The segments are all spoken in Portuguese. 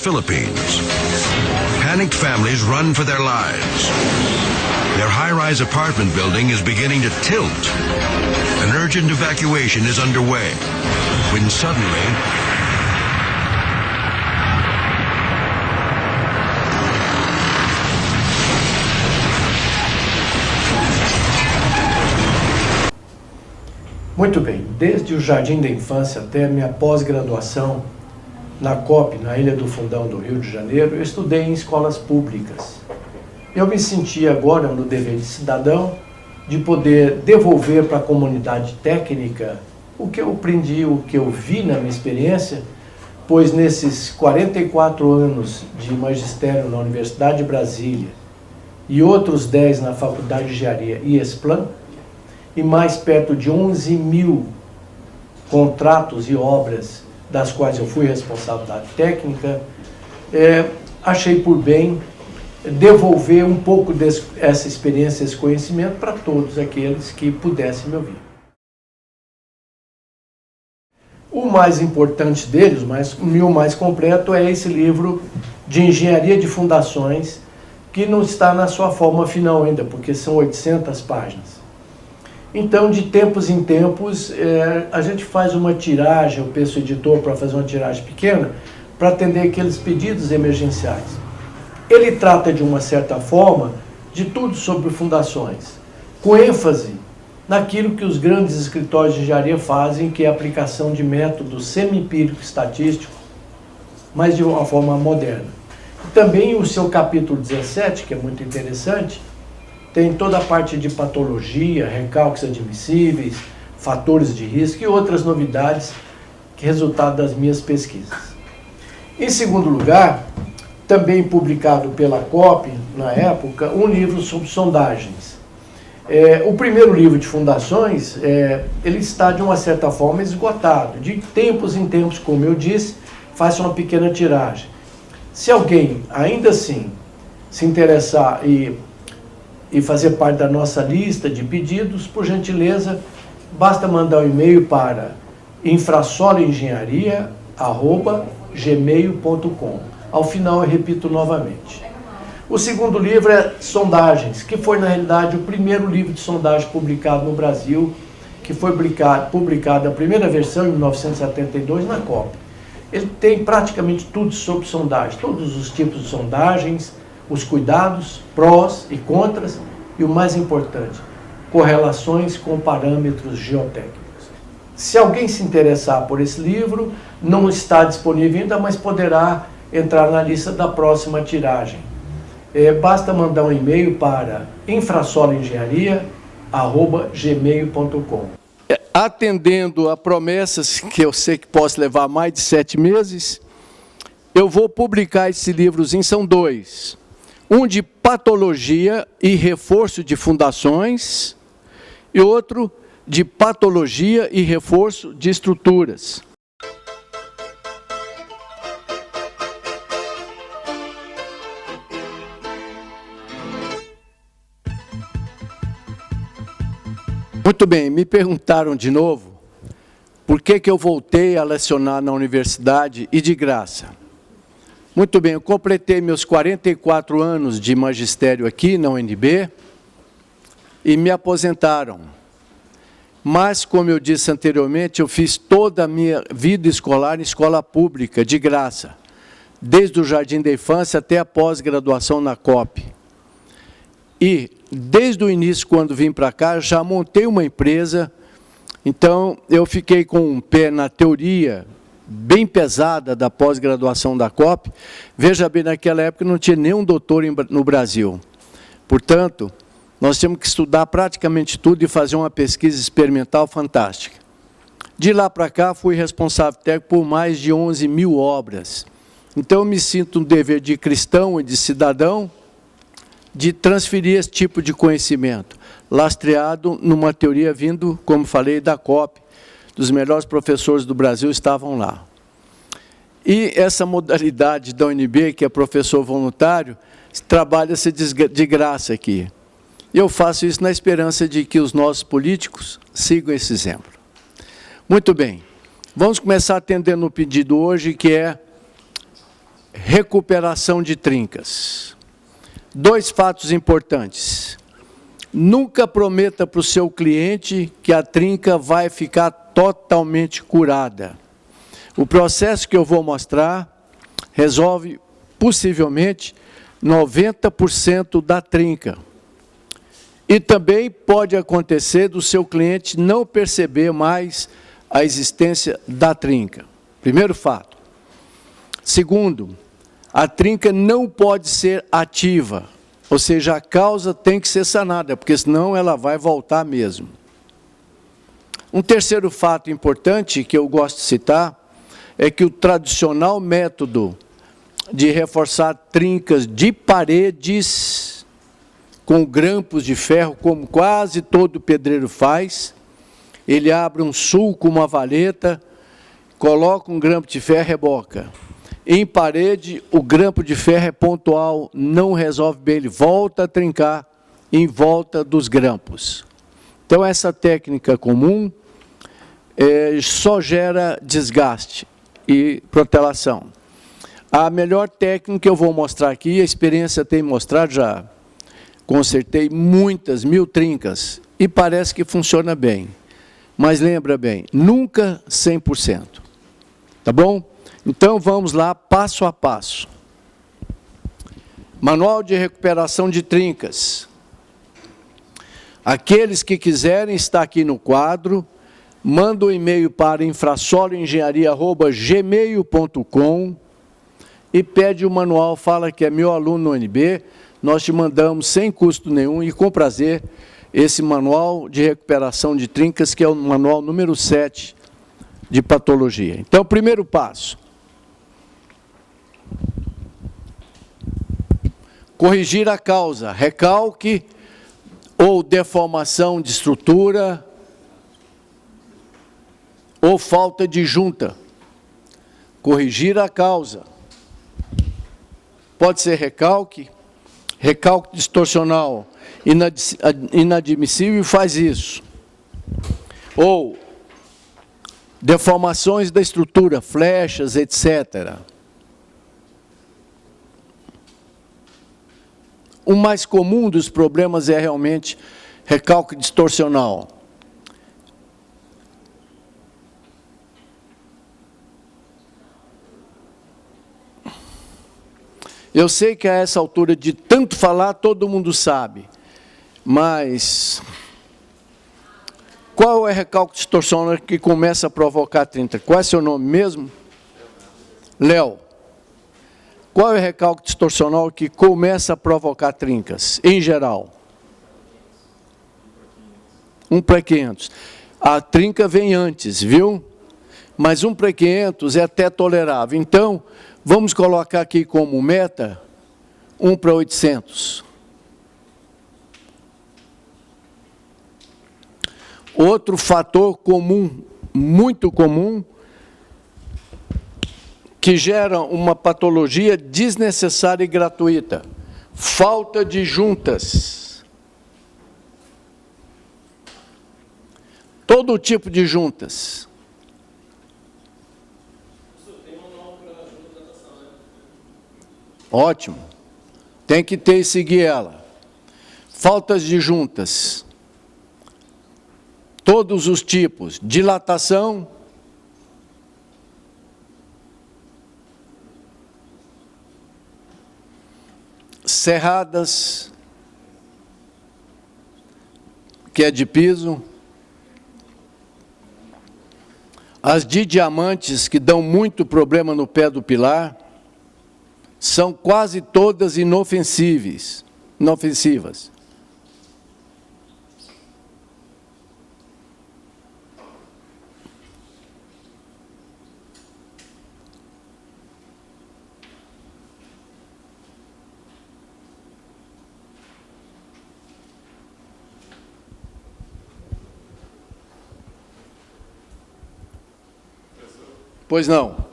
Philippines. Panicked families run for their lives. Their high-rise apartment building is beginning to tilt. An urgent evacuation is underway, when suddenly Muito bem, desde o jardim da infância até minha pós-graduação na COP, na Ilha do Fundão do Rio de Janeiro, eu estudei em escolas públicas. Eu me senti agora no dever de cidadão de poder devolver para a comunidade técnica o que eu aprendi, o que eu vi na minha experiência, pois nesses 44 anos de magistério na Universidade de Brasília e outros 10 na Faculdade de Engenharia e Esplan, e mais perto de 11 mil contratos e obras das quais eu fui responsável da técnica, achei por bem devolver um pouco dessa experiência, esse conhecimento para todos aqueles que pudessem me ouvir. O mais importante deles, o mais completo, é esse livro de Engenharia de Fundações, que não está na sua forma final ainda, porque são 800 páginas. Então, de tempos em tempos, a gente faz uma tiragem, eu peço ao editor para fazer uma tiragem pequena, para atender aqueles pedidos emergenciais. Ele trata, de uma certa forma, de tudo sobre fundações, com ênfase naquilo que os grandes escritórios de engenharia fazem, que é a aplicação de métodos semi-empírico estatístico, mas de uma forma moderna. E também o seu capítulo 17, que é muito interessante, tem toda a parte de patologia, recalques admissíveis, fatores de risco e outras novidades que resultado das minhas pesquisas. Em segundo lugar, também publicado pela COP, na época, um livro sobre sondagens. O primeiro livro de fundações, ele está de uma certa forma esgotado. De tempos em tempos, como eu disse, faço uma pequena tiragem. Se alguém ainda assim se interessar e fazer parte da nossa lista de pedidos, por gentileza, basta mandar um e-mail para infrasoloengenharia@gmail.com. Ao final eu repito novamente. O segundo livro é Sondagens, que foi na realidade o primeiro livro de sondagem publicado no Brasil, que foi publicado a primeira versão em 1972 na COP. Ele tem praticamente tudo sobre sondagem, todos os tipos de sondagens, os cuidados, prós e contras, e o mais importante, correlações com parâmetros geotécnicos. Se alguém se interessar por esse livro, não está disponível ainda, mas poderá entrar na lista da próxima tiragem. Basta mandar um e-mail para infrasoloengenharia@gmail.com. Atendendo a promessas que eu sei que posso levar mais de 7 meses, eu vou publicar esses livrozinhos, são 2. Um de patologia e reforço de fundações e outro de patologia e reforço de estruturas. Muito bem, me perguntaram de novo por que eu voltei a lecionar na universidade e de graça. Muito bem, eu completei meus 44 anos de magistério aqui na UNB e me aposentaram. Mas, como eu disse anteriormente, eu fiz toda a minha vida escolar em escola pública, de graça, desde o jardim da infância até a pós-graduação na COP. E, desde o início, quando vim para cá, já montei uma empresa, então eu fiquei com um pé na teoria bem pesada da pós-graduação da COP. Veja bem, naquela época não tinha nenhum doutor no Brasil. Portanto, nós tínhamos que estudar praticamente tudo e fazer uma pesquisa experimental fantástica. De lá para cá, fui responsável técnico por mais de 11 mil obras. Então, eu me sinto um dever de cristão e de cidadão de transferir esse tipo de conhecimento, lastreado numa teoria vindo, como falei, da COP, dos melhores professores do Brasil estavam lá. E essa modalidade da UNB, que é professor voluntário, trabalha-se de graça aqui. Eu faço isso na esperança de que os nossos políticos sigam esse exemplo. Muito bem, vamos começar atendendo o pedido hoje, que é recuperação de trincas. Dois fatos importantes. Nunca prometa para o seu cliente que a trinca vai ficar totalmente curada. O processo que eu vou mostrar resolve, possivelmente, 90% da trinca. E também pode acontecer do seu cliente não perceber mais a existência da trinca. Primeiro fato. Segundo, a trinca não pode ser ativa, ou seja, a causa tem que ser sanada, porque senão ela vai voltar mesmo. Um terceiro fato importante que eu gosto de citar é que o tradicional método de reforçar trincas de paredes com grampos de ferro, como quase todo pedreiro faz, ele abre um sulco, uma valeta, coloca um grampo de ferro e reboca. Em parede, o grampo de ferro é pontual, não resolve bem, ele volta a trincar em volta dos grampos. Então, essa técnica comum só gera desgaste e protelação. A melhor técnica que eu vou mostrar aqui, a experiência tem mostrado, já consertei muitas, 1000 trincas, e parece que funciona bem. Mas lembra bem, nunca 100%. Tá bom? Então, vamos lá, passo a passo. Manual de recuperação de trincas. Aqueles que quiserem, está aqui no quadro, manda um e-mail para infrasoloengenharia@gmail.com e pede o manual, fala que é meu aluno no UNB, nós te mandamos sem custo nenhum e com prazer esse manual de recuperação de trincas, que é o manual número 7 de patologia. Então, primeiro passo. Corrigir a causa, recalque ou deformação de estrutura ou falta de junta. Corrigir a causa. Pode ser recalque, recalque distorcional inadmissível, faz isso. Ou deformações da estrutura, flechas, etc. O mais comum dos problemas é realmente recalque distorcional. Eu sei que a essa altura de tanto falar, todo mundo sabe, mas qual é o recalque distorcional que começa a provocar trinca? Qual é seu nome mesmo? Léo. Qual é o recalque distorcional que começa a provocar trincas, em geral? 1/500. A trinca vem antes, viu? Mas 1/500 é até tolerável. Então, vamos colocar aqui como meta 1/800. Outro fator comum, muito comum, que gera uma patologia desnecessária e gratuita. Falta de juntas. Todo tipo de juntas. Ótimo. Tem que ter e seguir ela. Faltas de juntas. Todos os tipos. Dilatação. Serradas, que é de piso, as de diamantes, que dão muito problema no pé do pilar, são quase todas inofensivas. Pois não. O senhor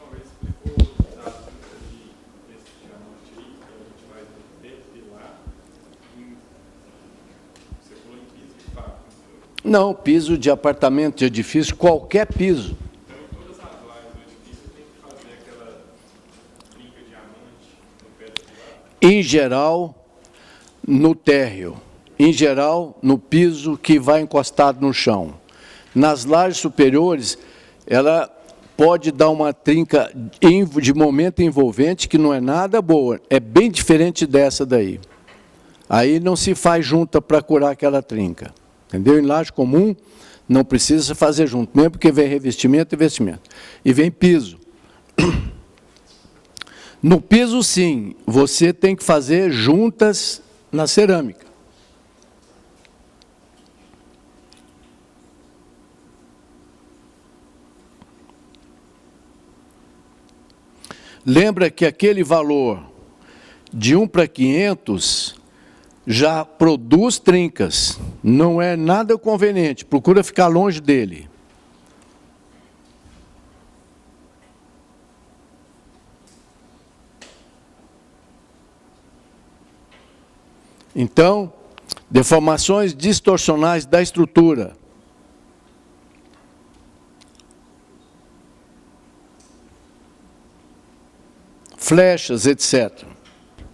uma vez explicou a técnica desse diamante aí, que a gente vai depilar, você falou em piso de fábrica. Não, piso de apartamento, de edifício, qualquer piso. Então, em todas as lajes do edifício tem que fazer em geral, no térreo, em geral, no piso que vai encostado no chão. Nas lajes superiores, ela pode dar uma trinca de momento envolvente que não é nada boa, é bem diferente dessa daí. Aí não se faz junta para curar aquela trinca. Entendeu? Em laje comum, não precisa fazer junto, mesmo porque vem revestimento e vestimento. E vem piso. No piso, sim, você tem que fazer juntas na cerâmica. Lembra que aquele valor de 1 para 500 já produz trincas, não é nada conveniente, procura ficar longe dele. Então, deformações distorcionais da estrutura. Flechas, etc.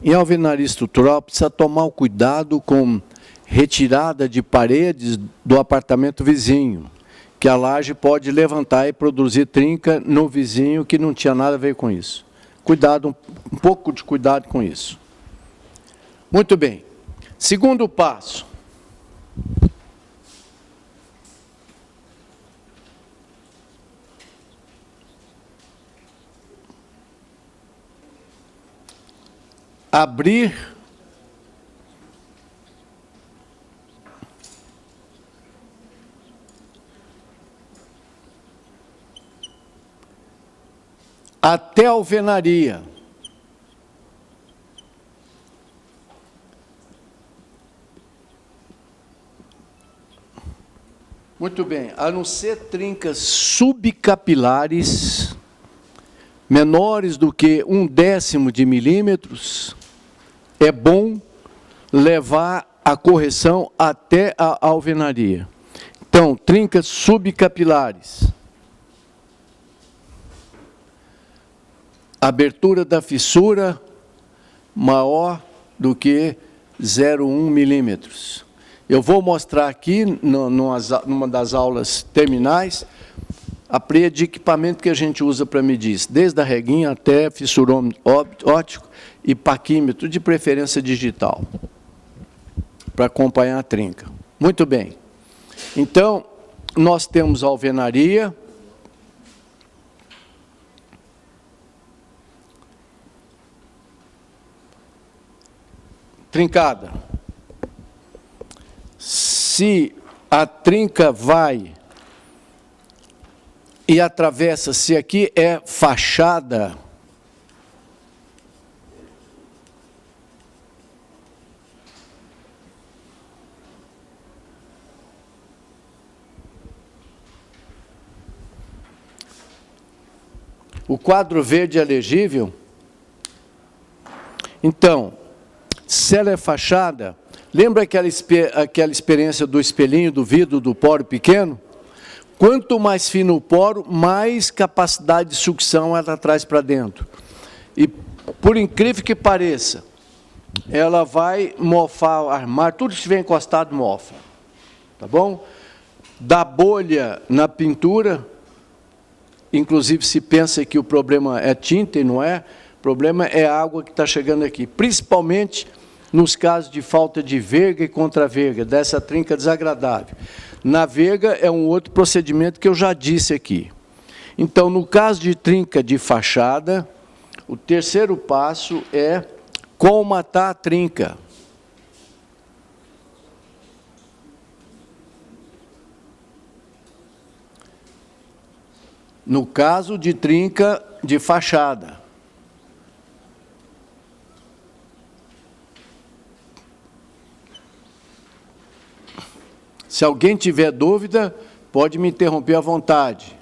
Em alvenaria estrutural, precisa tomar cuidado com retirada de paredes do apartamento vizinho, que a laje pode levantar e produzir trinca no vizinho que não tinha nada a ver com isso. Cuidado, um pouco de cuidado com isso. Muito bem. Segundo passo. Abrir até a alvenaria. Muito bem, a não ser trincas subcapilares, menores do que 1/10 de milímetros, é bom levar a correção até a alvenaria. Então, trincas subcapilares. Abertura da fissura maior do que 0,1 milímetros. Eu vou mostrar aqui, numa das aulas terminais, a preia de equipamento que a gente usa para medir isso, desde a reguinha até fissurômetro óptico e paquímetro, de preferência digital, para acompanhar a trinca. Muito bem. Então, nós temos a alvenaria. Trincada. Se a trinca vai e atravessa, se aqui é fachada, o quadro verde é legível? Então, se ela é fachada, lembra aquela experiência do espelhinho, do vidro, do poro pequeno? Quanto mais fino o poro, mais capacidade de sucção ela traz para dentro. E, por incrível que pareça, ela vai mofar o armário, tudo que estiver encostado mofa. Tá bom? Dá bolha na pintura, inclusive se pensa que o problema é tinta e não é, o problema é a água que está chegando aqui, principalmente nos casos de falta de verga e contra-verga, dessa trinca desagradável. Na verga é um outro procedimento que eu já disse aqui. Então, no caso de trinca de fachada, o terceiro passo é colmatar a trinca. No caso de trinca de fachada. Se alguém tiver dúvida, pode me interromper à vontade.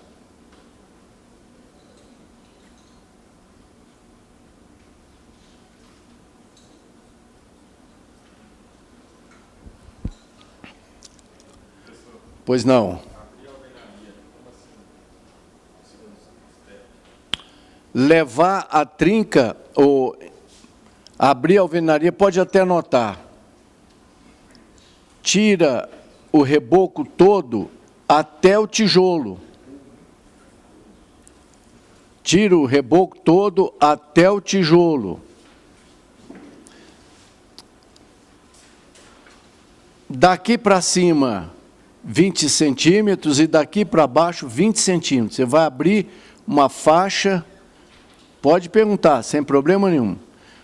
Pois não. Levar a trinca, ou Abrir a alvenaria, pode até anotar. Tira o reboco todo até o tijolo. Tira o reboco todo até o tijolo. Daqui para cima, 20 centímetros e daqui para baixo, 20 centímetros. Você vai abrir uma faixa, pode perguntar, sem problema nenhum,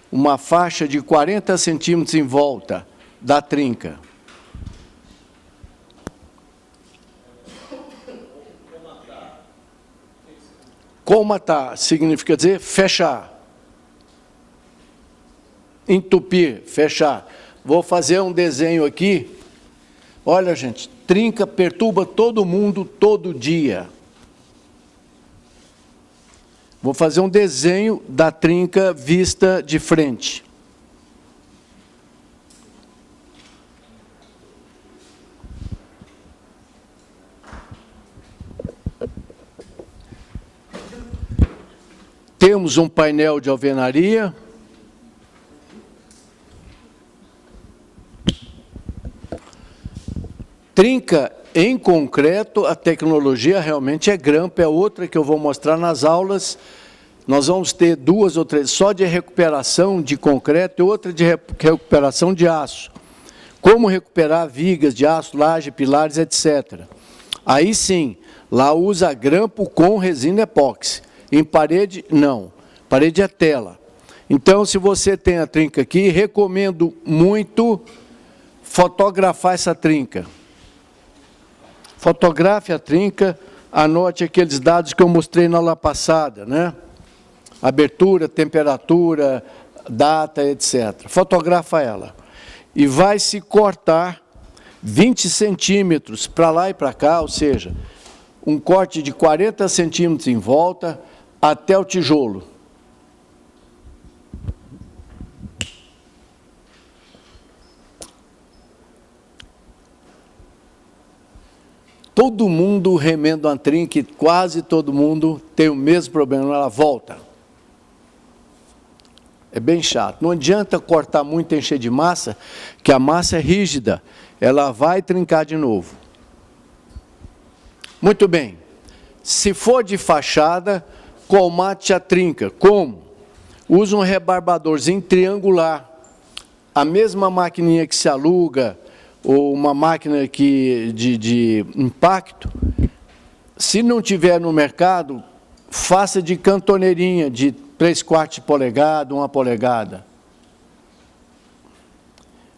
uma faixa de 40 centímetros em volta da trinca. Comatar significa dizer fechar. Entupir, fechar. Vou fazer um desenho aqui. Olha, gente, trinca perturba todo mundo todo dia. Vou fazer um desenho da trinca vista de frente. Temos um painel de alvenaria. Trinca em concreto, a tecnologia realmente é grampo, é outra que eu vou mostrar nas aulas. Nós vamos ter 2 ou 3 só de recuperação de concreto e outra de recuperação de aço. Como recuperar vigas de aço, laje, pilares, etc. Aí sim, lá usa grampo com resina epóxi. Em parede, não. Parede é tela. Então, se você tem a trinca aqui, recomendo muito fotografar essa trinca. Fotografe a trinca, anote aqueles dados que eu mostrei na aula passada, né? Abertura, temperatura, data, etc. Fotografa ela. E vai se cortar 20 centímetros para lá e para cá, ou seja, um corte de 40 centímetros em volta até o tijolo. Todo mundo remenda uma trinca, quase todo mundo tem o mesmo problema, ela volta. É bem chato. Não adianta cortar muito e encher de massa, que a massa é rígida, ela vai trincar de novo. Muito bem. Se for de fachada, colmate a trinca. Como? Usa um rebarbadorzinho triangular. A mesma maquininha que se aluga, ou uma máquina de impacto, se não tiver no mercado, faça de cantoneirinha, de 3/4 de polegada, 1 polegada.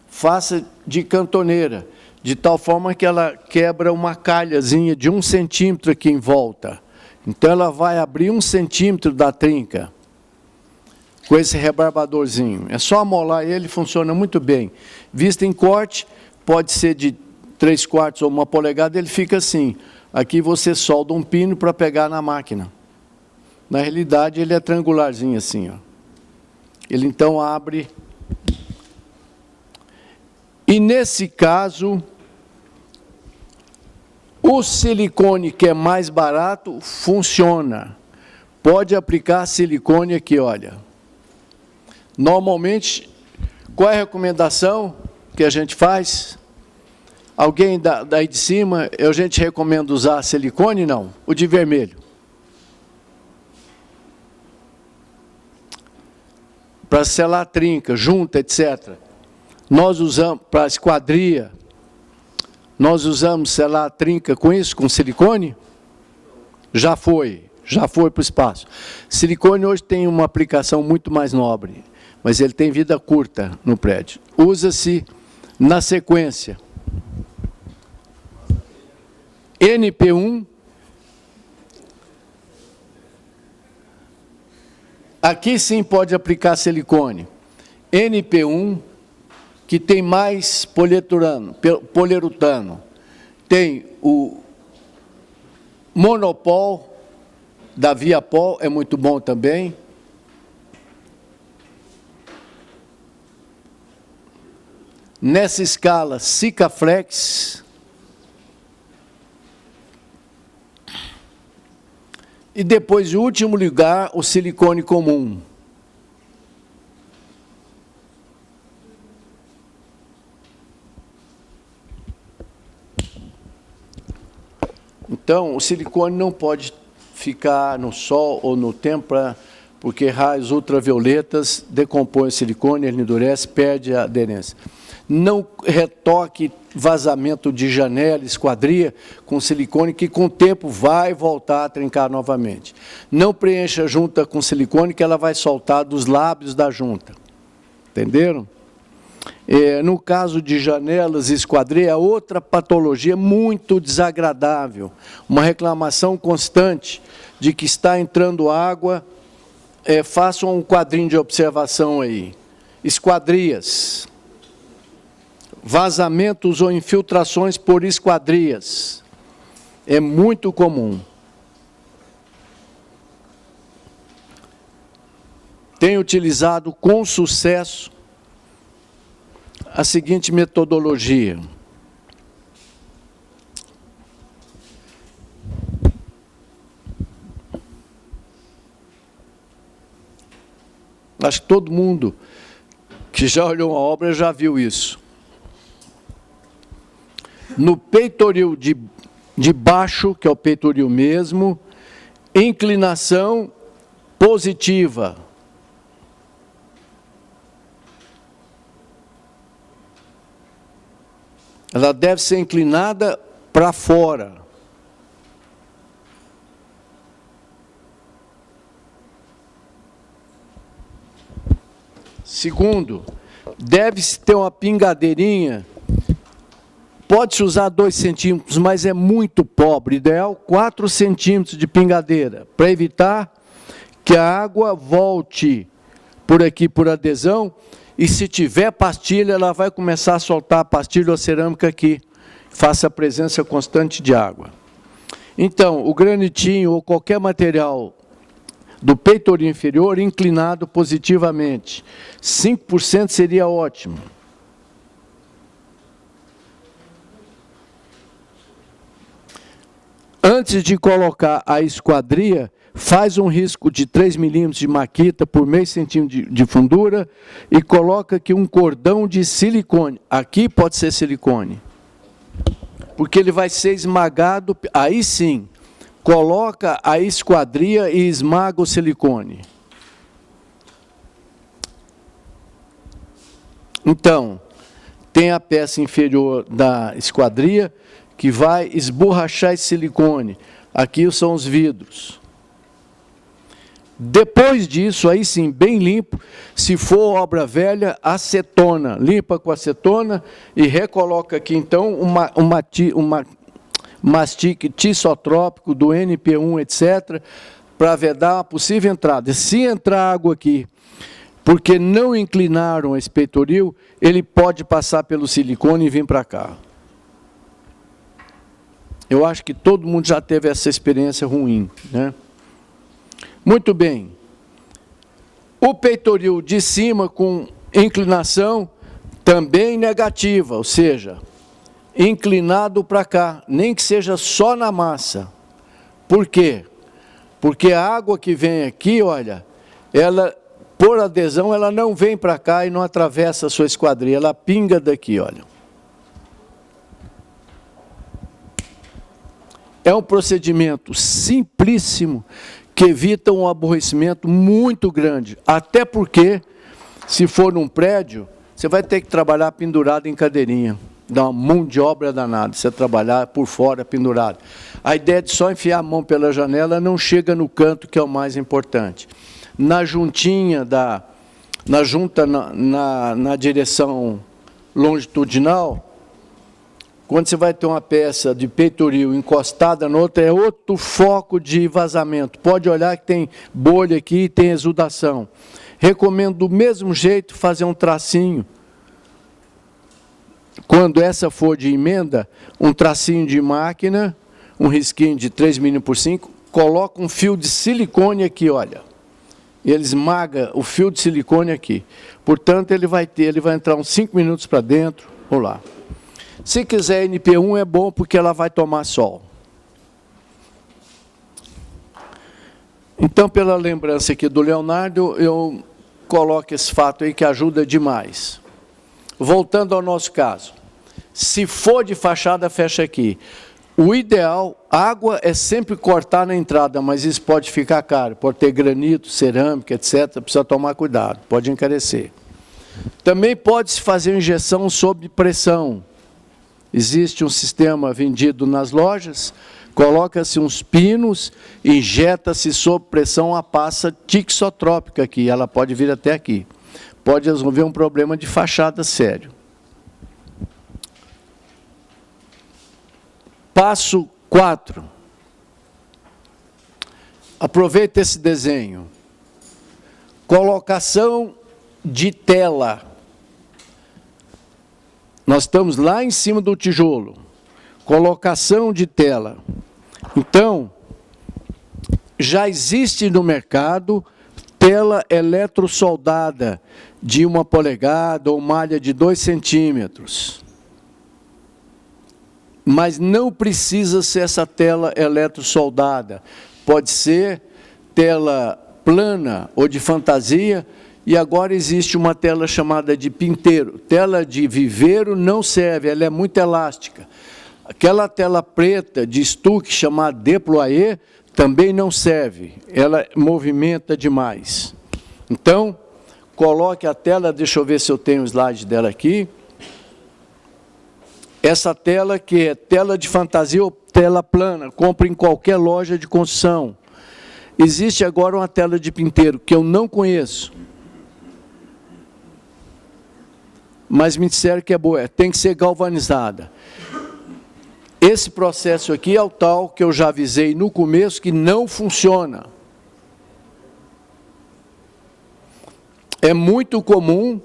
Faça de cantoneira, de tal forma que ela quebra uma calhazinha de 1 centímetro aqui em volta. Então, ela vai abrir 1 centímetro da trinca, com esse rebarbadorzinho. É só amolar ele, funciona muito bem. Vista em corte, pode ser de 3/4 ou 1 polegada, ele fica assim. Aqui você solda um pino para pegar na máquina. Na realidade, ele é triangularzinho assim, ó. Ele então abre. E nesse caso, o silicone, que é mais barato, funciona. Pode aplicar silicone aqui, olha. Normalmente, qual é a recomendação que a gente faz? Alguém daí de cima, a gente recomenda usar silicone? Não, o de vermelho. Para selar trinca, junta, etc. Nós usamos, para esquadria, nós usamos selar a trinca com isso, com silicone? Já foi para o espaço. Silicone hoje tem uma aplicação muito mais nobre, mas ele tem vida curta no prédio. Usa-se na sequência NP1, aqui sim pode aplicar silicone. NP1, que tem mais poliuretano. Tem o Monopol, da Viapol, é muito bom também. Nessa escala, Sikaflex. E depois, em último lugar, o silicone comum. Então, o silicone não pode ficar no sol ou no tempo, porque raios ultravioletas decompõem o silicone, ele endurece, perde a aderência. Não retoque vazamento de janela, esquadria com silicone, que com o tempo vai voltar a trincar novamente. Não preencha a junta com silicone, que ela vai soltar dos lábios da junta. Entenderam? No caso de janelas e esquadria, é outra patologia muito desagradável. Uma reclamação constante de que está entrando água. Façam um quadrinho de observação aí. Esquadrias. Vazamentos ou infiltrações por esquadrias. É muito comum. Tenho utilizado com sucesso a seguinte metodologia. Acho que todo mundo que já olhou uma obra já viu isso. No peitoril de baixo, que é o peitoril mesmo, inclinação positiva. Ela deve ser inclinada para fora. Segundo, deve-se ter uma pingadeirinha. Pode-se usar 2 centímetros, mas é muito pobre. Ideal 4 centímetros de pingadeira, para evitar que a água volte por aqui por adesão, e se tiver pastilha, ela vai começar a soltar a pastilha ou a cerâmica aqui. Faça a presença constante de água. Então, o granitinho ou qualquer material do peitoril inferior inclinado positivamente. 5% seria ótimo. Antes de colocar a esquadria, faz um risco de 3 milímetros de maquita por meio centímetro de fundura e coloca aqui um cordão de silicone. Aqui pode ser silicone, porque ele vai ser esmagado. Aí sim, coloca a esquadria e esmaga o silicone. Então, tem a peça inferior da esquadria que vai esborrachar esse silicone. Aqui são os vidros. Depois disso, aí sim, bem limpo, se for obra velha, acetona. Limpa com acetona e recoloca aqui, então, uma mastique tisotrópico do NP1, etc., para vedar uma possível entrada. Se entrar água aqui, porque não inclinaram esse peitoril, ele pode passar pelo silicone e vir para cá. Eu acho que todo mundo já teve essa experiência ruim, né? Muito bem. O peitoril de cima com inclinação também negativa, ou seja, inclinado para cá, nem que seja só na massa. Por quê? Porque a água que vem aqui, olha, ela, por adesão, ela não vem para cá e não atravessa a sua esquadria, ela pinga daqui, olha. É um procedimento simplíssimo que evita um aborrecimento muito grande. Até porque, se for num prédio, você vai ter que trabalhar pendurado em cadeirinha. Dá uma mão de obra danada, você trabalhar por fora pendurado. A ideia de só enfiar a mão pela janela não chega no canto, que é o mais importante. Na juntinha, na direção longitudinal, quando você vai ter uma peça de peitoril encostada na outra, é outro foco de vazamento. Pode olhar que tem bolha aqui e tem exudação. Recomendo do mesmo jeito fazer um tracinho. Quando essa for de emenda, um tracinho de máquina, um risquinho de 3 mm por 5, coloca um fio de silicone aqui, olha. Ele esmaga o fio de silicone aqui. Portanto, ele vai entrar uns 5 minutos para dentro. Vamos lá. Se quiser NP1 é bom porque ela vai tomar sol. Então, pela lembrança aqui do Leonardo, eu coloco esse fato aí que ajuda demais. Voltando ao nosso caso. Se for de fachada, fecha aqui. O ideal, água é sempre cortar na entrada, mas isso pode ficar caro. Pode ter granito, cerâmica, etc. Precisa tomar cuidado, pode encarecer. Também pode-se fazer injeção sob pressão. Existe um sistema vendido nas lojas, coloca-se uns pinos, injeta-se sob pressão a passa tixotrópica aqui, ela pode vir até aqui. Pode resolver um problema de fachada sério. Passo 4. Aproveita esse desenho. Colocação de tela. Nós estamos lá em cima do tijolo. Colocação de tela. Então, já existe no mercado tela eletrosoldada de 1 polegada ou malha de 2 centímetros. Mas não precisa ser essa tela eletrosoldada. Pode ser tela plana ou de fantasia, e agora existe uma tela chamada de pinteiro. Tela de viveiro não serve, ela é muito elástica. Aquela tela preta de estuque chamada déployé também não serve, ela movimenta demais. Então, coloque a tela, deixa eu ver se eu tenho o slide dela aqui. Essa tela que é tela de fantasia ou tela plana, compra em qualquer loja de construção. Existe agora uma tela de pinteiro que eu não conheço, mas me disseram que é boa, tem que ser galvanizada. Esse processo aqui é o tal que eu já avisei no começo que não funciona. É muito comum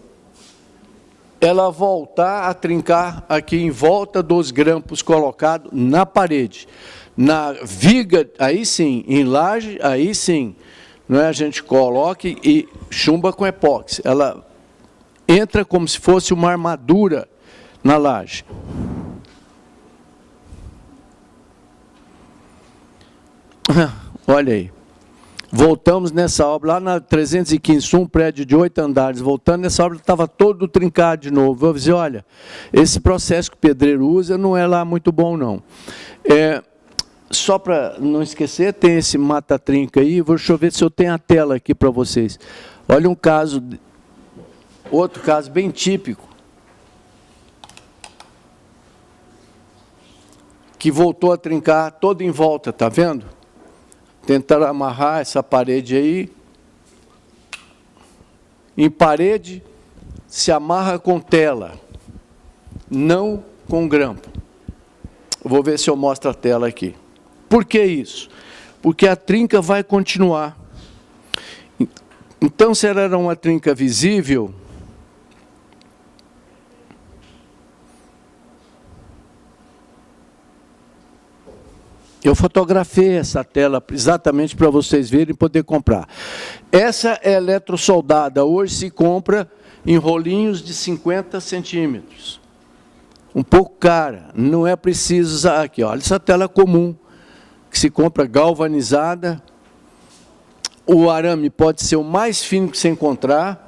ela voltar a trincar aqui em volta dos grampos colocados na parede. Na viga, aí sim, em laje, aí sim, não é? A gente coloca e chumba com epóxi. Ela entra como se fosse uma armadura na laje. Olha aí. Voltamos nessa obra, lá na 315, um prédio de 8 andares, voltando nessa obra, estava todo trincado de novo. Eu disse, olha, esse processo que o pedreiro usa não é lá muito bom, não. Só para não esquecer, tem esse mata-trinca aí, deixa eu ver se eu tenho a tela aqui para vocês. Olha um caso, outro caso bem típico, que voltou a trincar todo em volta, está vendo? Tentaram amarrar essa parede aí. Em parede, se amarra com tela, não com grampo. Vou ver se eu mostro a tela aqui. Por que isso? Porque a trinca vai continuar. Então, se ela era uma trinca visível, eu fotografei essa tela exatamente para vocês verem e poder comprar. Essa é eletrosoldada, hoje se compra em rolinhos de 50 centímetros. Um pouco cara, não é preciso usar aqui. Olha essa tela comum, que se compra galvanizada. O arame pode ser o mais fino que você encontrar.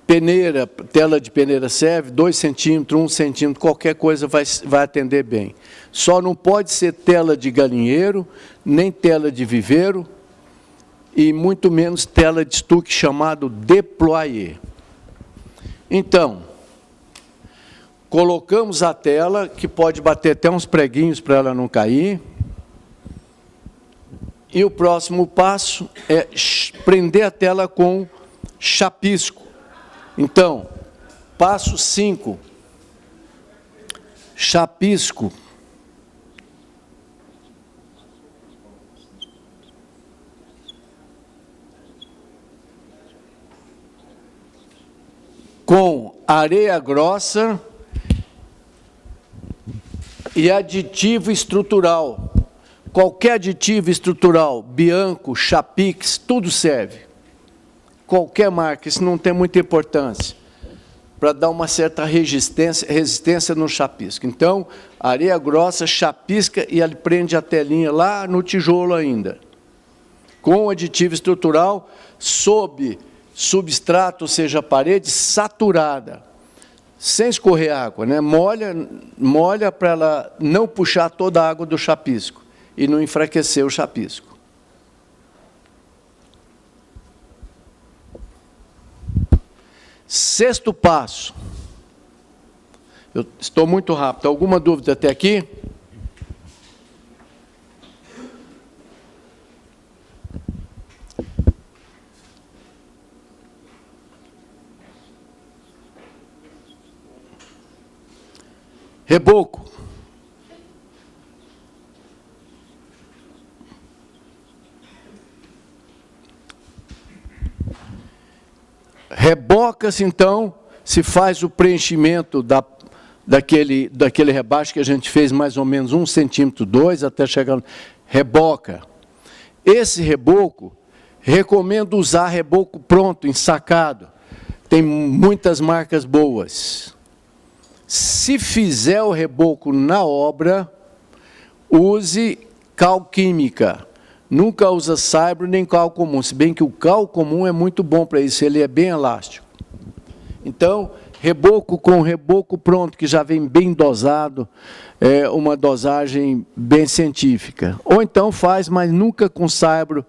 Peneira, tela de peneira serve, 2 centímetros, 1 centímetro, qualquer coisa vai atender bem. Só não pode ser tela de galinheiro, nem tela de viveiro, e muito menos tela de estuque chamado déployé. Então, colocamos a tela, que pode bater até uns preguinhos para ela não cair. E o próximo passo é prender a tela com chapisco. Então, passo 5, chapisco. Com areia grossa e aditivo estrutural. Qualquer aditivo estrutural, Bianco, Chapix, tudo serve. Qualquer marca, isso não tem muita importância, para dar uma certa resistência no chapisco. Então, areia grossa, chapisca e ele prende a telinha lá no tijolo ainda. Com aditivo estrutural, sob substrato, ou seja, parede saturada. sem escorrer água, né? Molha para ela não puxar toda a água do chapisco e não enfraquecer o chapisco. Sexto passo. Eu estou muito rápido. Alguma dúvida até aqui? Reboco. Reboca-se, então, se faz o preenchimento daquele rebaixo que a gente fez mais ou menos 1 centímetro, 2, até chegar... Reboca. Esse reboco, recomendo usar reboco pronto, ensacado. Tem muitas marcas boas. Se fizer o reboco na obra, use cal química. Nunca usa saibro nem cal comum, se bem que o cal comum é muito bom para isso, ele é bem elástico. Então, reboco com reboco pronto, que já vem bem dosado, é uma dosagem bem científica. Ou então faz, mas nunca com saibro,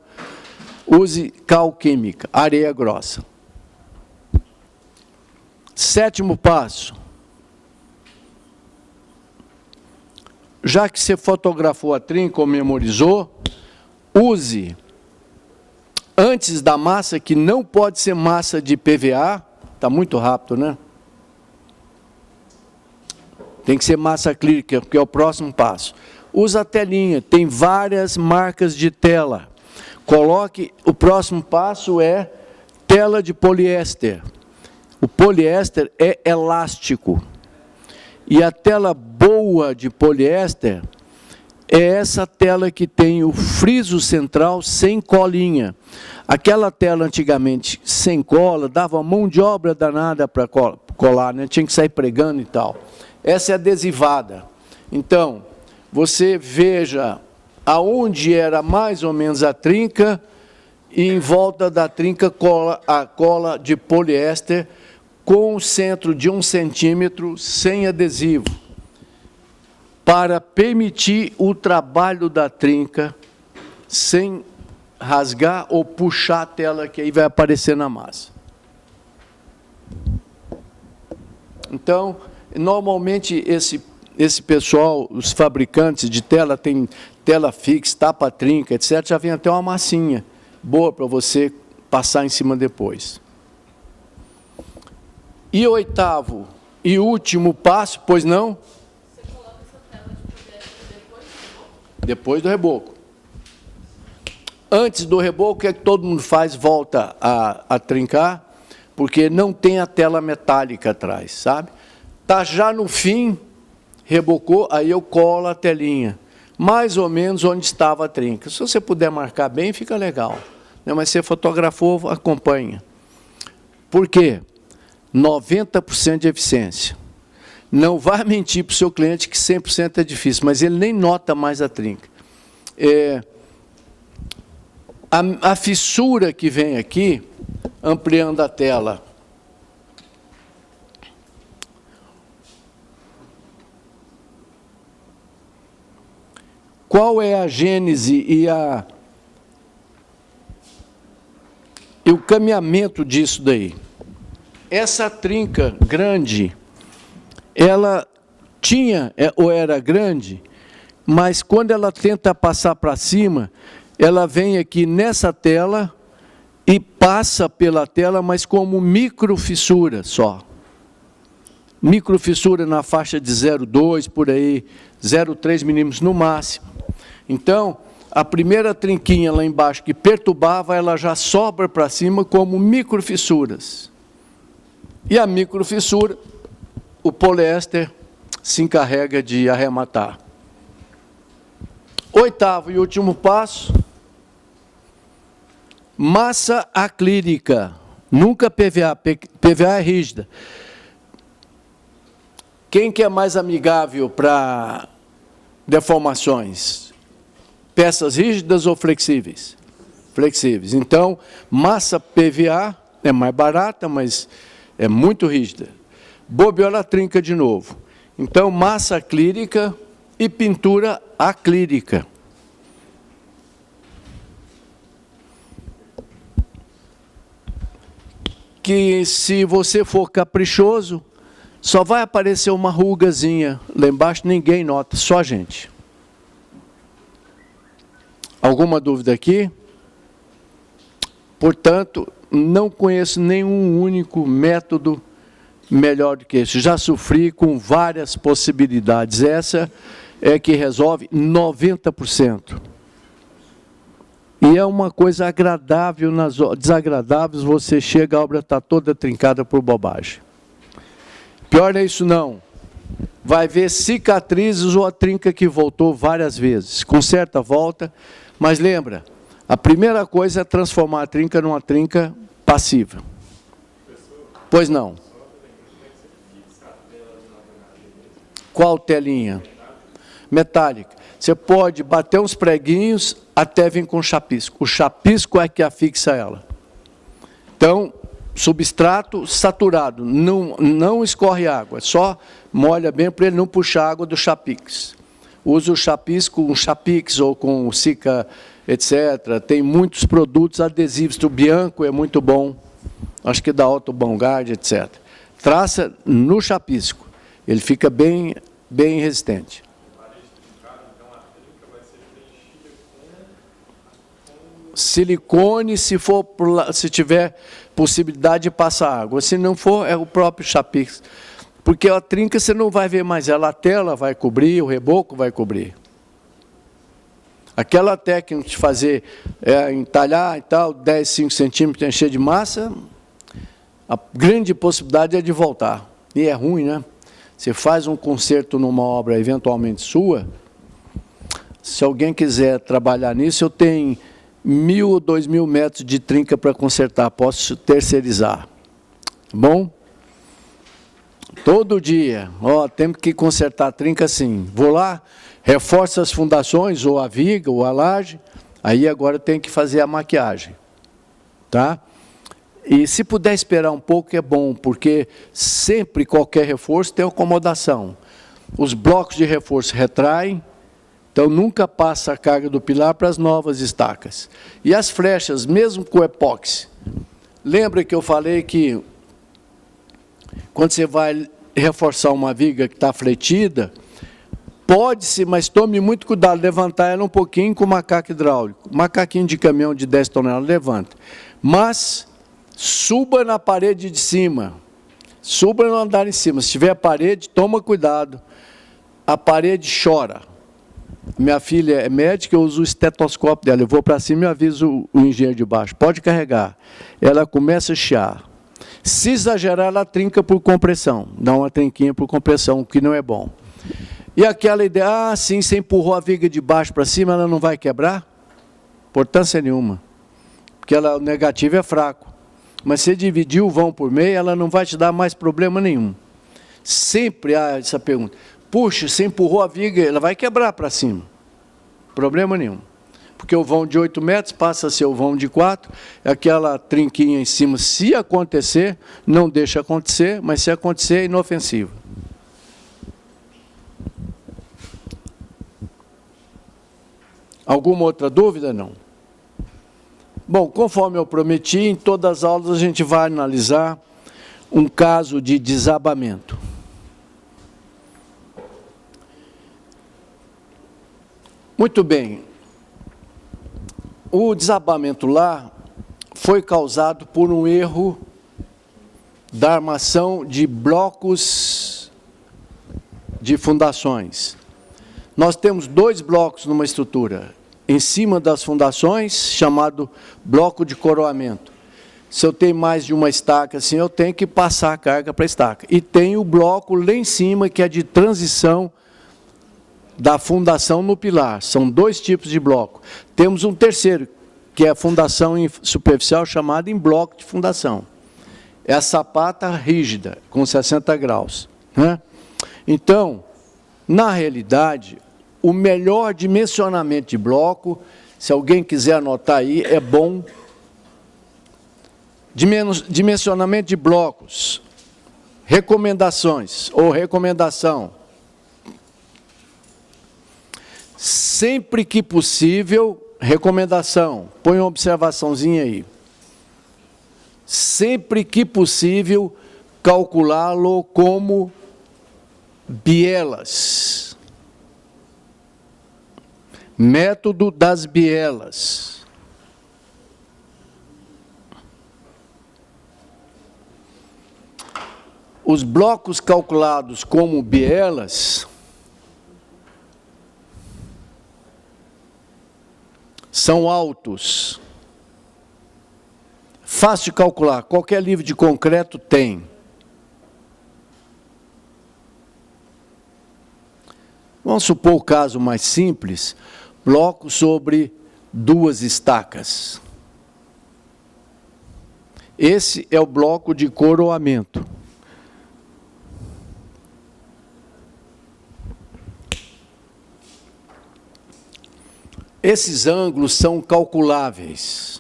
use cal química, areia grossa. Sétimo passo. Já que você fotografou a trinca ou memorizou, use, antes da massa, que não pode ser massa de PVA, está muito rápido, né? Tem que ser massa acrílica, porque é o próximo passo. Usa a telinha, tem várias marcas de tela. Coloque, o próximo passo é tela de poliéster. O poliéster é elástico. E a tela boa de poliéster é essa tela que tem o friso central sem colinha. Aquela tela antigamente sem cola, dava mão de obra danada para colar, né? Tinha que sair pregando e tal. Essa é adesivada. Então, você veja aonde era mais ou menos a trinca e em volta da trinca a cola de poliéster com o centro de 1 centímetro sem adesivo, para permitir o trabalho da trinca sem rasgar ou puxar a tela que aí vai aparecer na massa. Então, normalmente esse pessoal, os fabricantes de tela, tem tela fixa, tapa-trinca, etc., já vem até uma massinha boa para você passar em cima depois. E o oitavo e último passo, pois não? Você coloca essa tela de poliéster depois do reboco? Depois do reboco. Antes do reboco, o que é que todo mundo faz? Volta a trincar, porque não tem a tela metálica atrás, sabe? Está já no fim, rebocou, aí eu colo a telinha, mais ou menos onde estava a trinca. Se você puder marcar bem, fica legal. Mas se você fotografou, acompanha. Por quê? 90% de eficiência. Não vai mentir para o seu cliente que 100% é difícil, mas ele nem nota mais a trinca. A fissura que vem aqui, ampliando a tela, qual é a gênese e o caminhamento disso daí? Essa trinca grande, ela tinha, ou era grande, mas quando ela tenta passar para cima, ela vem aqui nessa tela e passa pela tela, mas como microfissura só. Microfissura na faixa de 0,2, por aí, 0,3 milímetros no máximo. Então, a primeira trinquinha lá embaixo que perturbava, ela já sobra para cima como microfissuras. E a microfissura, o poliéster se encarrega de arrematar. Oitavo e último passo, massa acrílica, nunca PVA, PVA é rígida. Quem que é mais amigável para deformações? Peças rígidas ou flexíveis? Flexíveis. Então, massa PVA é mais barata, mas é muito rígida. bobeou, ela trinca de novo. Então, massa acrílica e pintura acrílica. Que se você for caprichoso, só vai aparecer uma rugazinha lá embaixo, ninguém nota, só a gente. Alguma dúvida aqui? Portanto, não conheço nenhum único método melhor do que esse. Já sofri com várias possibilidades. Essa é que resolve 90%. E é uma coisa agradável, nas desagradáveis, você chega, a obra está toda trincada por bobagem. Pior não é isso não. Vai ver cicatrizes ou a trinca que voltou várias vezes. Conserta, volta, mas lembra, a primeira coisa é transformar a trinca numa trinca passiva. Pois não. Qual telinha? Metálica. Você pode bater uns preguinhos até vir com chapisco. O chapisco é que afixa ela. Então, substrato saturado, não escorre água, só molha bem para ele não puxar água do chapix. Usa o chapisco, um chapix ou com cica, etc. Tem muitos produtos adesivos. O Bianco é muito bom, acho que da Otto Bongard, etc. Traça no chapisco, ele fica bem resistente. Silicone, se tiver possibilidade de passar água. Se não for, é o próprio chapix. Porque a trinca você não vai ver mais ela, a tela vai cobrir, o reboco vai cobrir. Aquela técnica de fazer, entalhar e tal, 10, 5 centímetros, encher de massa, a grande possibilidade é de voltar. E é ruim, né? Você faz um conserto numa obra eventualmente sua, se alguém quiser trabalhar nisso, eu tenho 1.000 ou 2.000 metros de trinca para consertar, posso terceirizar. Bom? Todo dia, temos que consertar a trinca assim. Vou lá, reforço as fundações, ou a viga, ou a laje, aí agora tem que fazer a maquiagem. Tá? E se puder esperar um pouco é bom, porque sempre qualquer reforço tem acomodação. Os blocos de reforço retraem, então nunca passa a carga do pilar para as novas estacas. E as flechas, mesmo com epóxi, lembra que eu falei que quando você vai reforçar uma viga que está fletida, pode-se, mas tome muito cuidado, levantar ela um pouquinho com macaco hidráulico. Macaquinho de caminhão de 10 toneladas, levanta. Mas suba na parede de cima, suba no andar em cima. Se tiver parede, toma cuidado. A parede chora. Minha filha é médica, eu uso o estetoscópio dela. Eu vou para cima e aviso o engenheiro de baixo. Pode carregar. Ela começa a chiar. Se exagerar, ela trinca por compressão. Dá uma trinquinha por compressão, o que não é bom. E aquela ideia, sim, você empurrou a viga de baixo para cima, ela não vai quebrar? Importância nenhuma. Porque o negativo é fraco. Mas se dividir o vão por meio, ela não vai te dar mais problema nenhum. Sempre há essa pergunta. Puxa, você empurrou a viga, ela vai quebrar para cima. Problema nenhum. Porque o vão de 8 metros passa a ser o vão de 4, aquela trinquinha em cima, se acontecer, não deixa acontecer, mas se acontecer, é inofensivo. Alguma outra dúvida? Não. Bom, conforme eu prometi, em todas as aulas a gente vai analisar um caso de desabamento. Muito bem. O desabamento lá foi causado por um erro da armação de blocos de fundações. Nós temos 2 blocos numa estrutura. Em cima das fundações, chamado bloco de coroamento. Se eu tenho mais de uma estaca, assim, eu tenho que passar a carga para a estaca. E tem o bloco lá em cima, que é de transição da fundação no pilar. São 2 tipos de bloco. Temos um terceiro, que é a fundação superficial, chamada em bloco de fundação. É a sapata rígida, com 60 graus. Né? Então, na realidade, o melhor dimensionamento de bloco, se alguém quiser anotar aí, é bom. Dimensionamento de blocos recomendações ou recomendação. Sempre que possível, recomendação. Põe uma observaçãozinha aí. Sempre que possível, calculá-lo como bielas. Método das bielas. Os blocos calculados como bielas são altos. Fácil de calcular, qualquer livro de concreto tem. Vamos supor o caso mais simples, bloco sobre 2 estacas. Esse é o bloco de coroamento. Esses ângulos são calculáveis.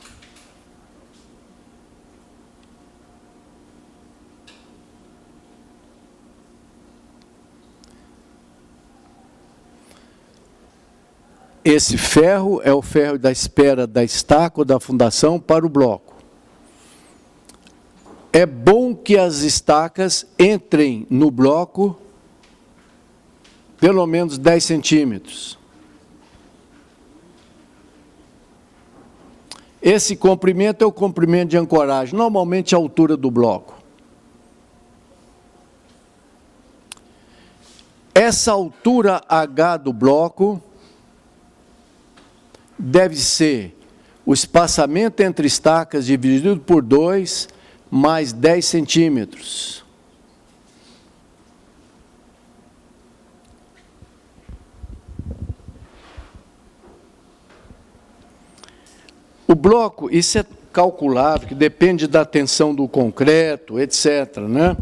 Esse ferro é o ferro da espera da estaca ou da fundação para o bloco. É bom que as estacas entrem no bloco pelo menos 10 centímetros. Esse comprimento é o comprimento de ancoragem, normalmente a altura do bloco. Essa altura H do bloco deve ser o espaçamento entre estacas dividido por 2 mais 10 centímetros. O bloco, isso é calculável, que depende da tensão do concreto, etc., né?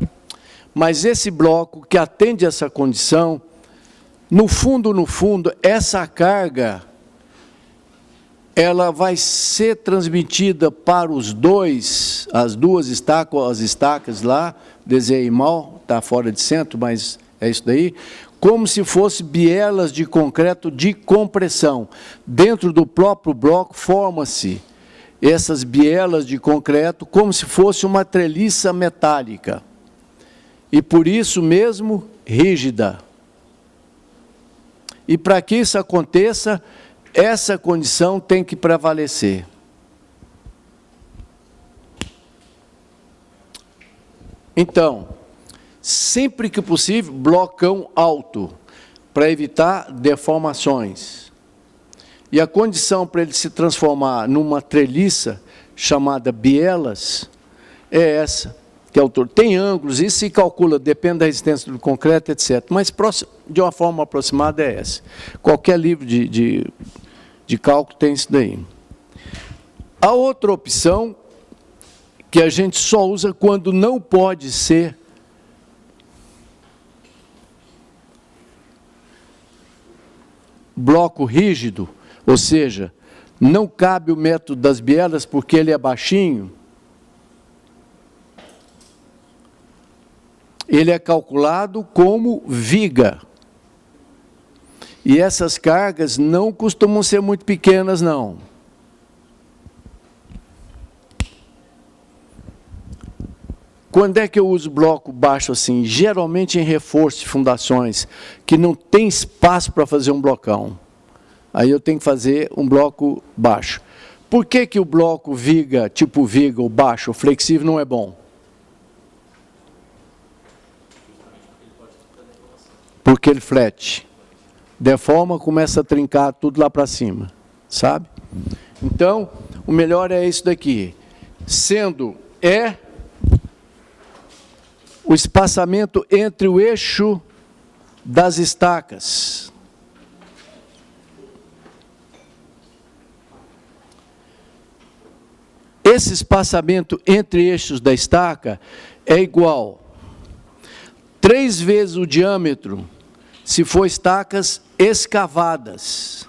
Mas esse bloco que atende essa condição, no fundo, essa carga, ela vai ser transmitida para os dois, as 2 estacas, as estacas lá, desenhei mal, está fora de centro, mas é isso daí, como se fosse bielas de concreto de compressão. Dentro do próprio bloco forma-se essas bielas de concreto como se fosse uma treliça metálica. E por isso mesmo, rígida. E para que isso aconteça, essa condição tem que prevalecer. Então, sempre que possível, blocão alto, para evitar deformações. E a condição para ele se transformar numa treliça, chamada bielas, é essa, que é a altura. Tem ângulos, isso se calcula, depende da resistência do concreto, etc. Mas de uma forma aproximada é essa. Qualquer livro de cálculo tem isso daí. A outra opção, que a gente só usa quando não pode ser bloco rígido, ou seja, não cabe o método das bielas porque ele é baixinho, ele é calculado como viga. E essas cargas não costumam ser muito pequenas, não. Quando é que eu uso bloco baixo assim? Geralmente em reforço de fundações, que não tem espaço para fazer um blocão. Aí eu tenho que fazer um bloco baixo. Por que que o bloco viga, tipo viga ou baixo, flexível, não é bom? Porque ele flete. Deforma, começa a trincar tudo lá para cima, sabe? Então, o melhor é isso daqui. Sendo o espaçamento entre o eixo das estacas. Esse espaçamento entre eixos da estaca é igual 3 vezes o diâmetro se for estacas escavadas.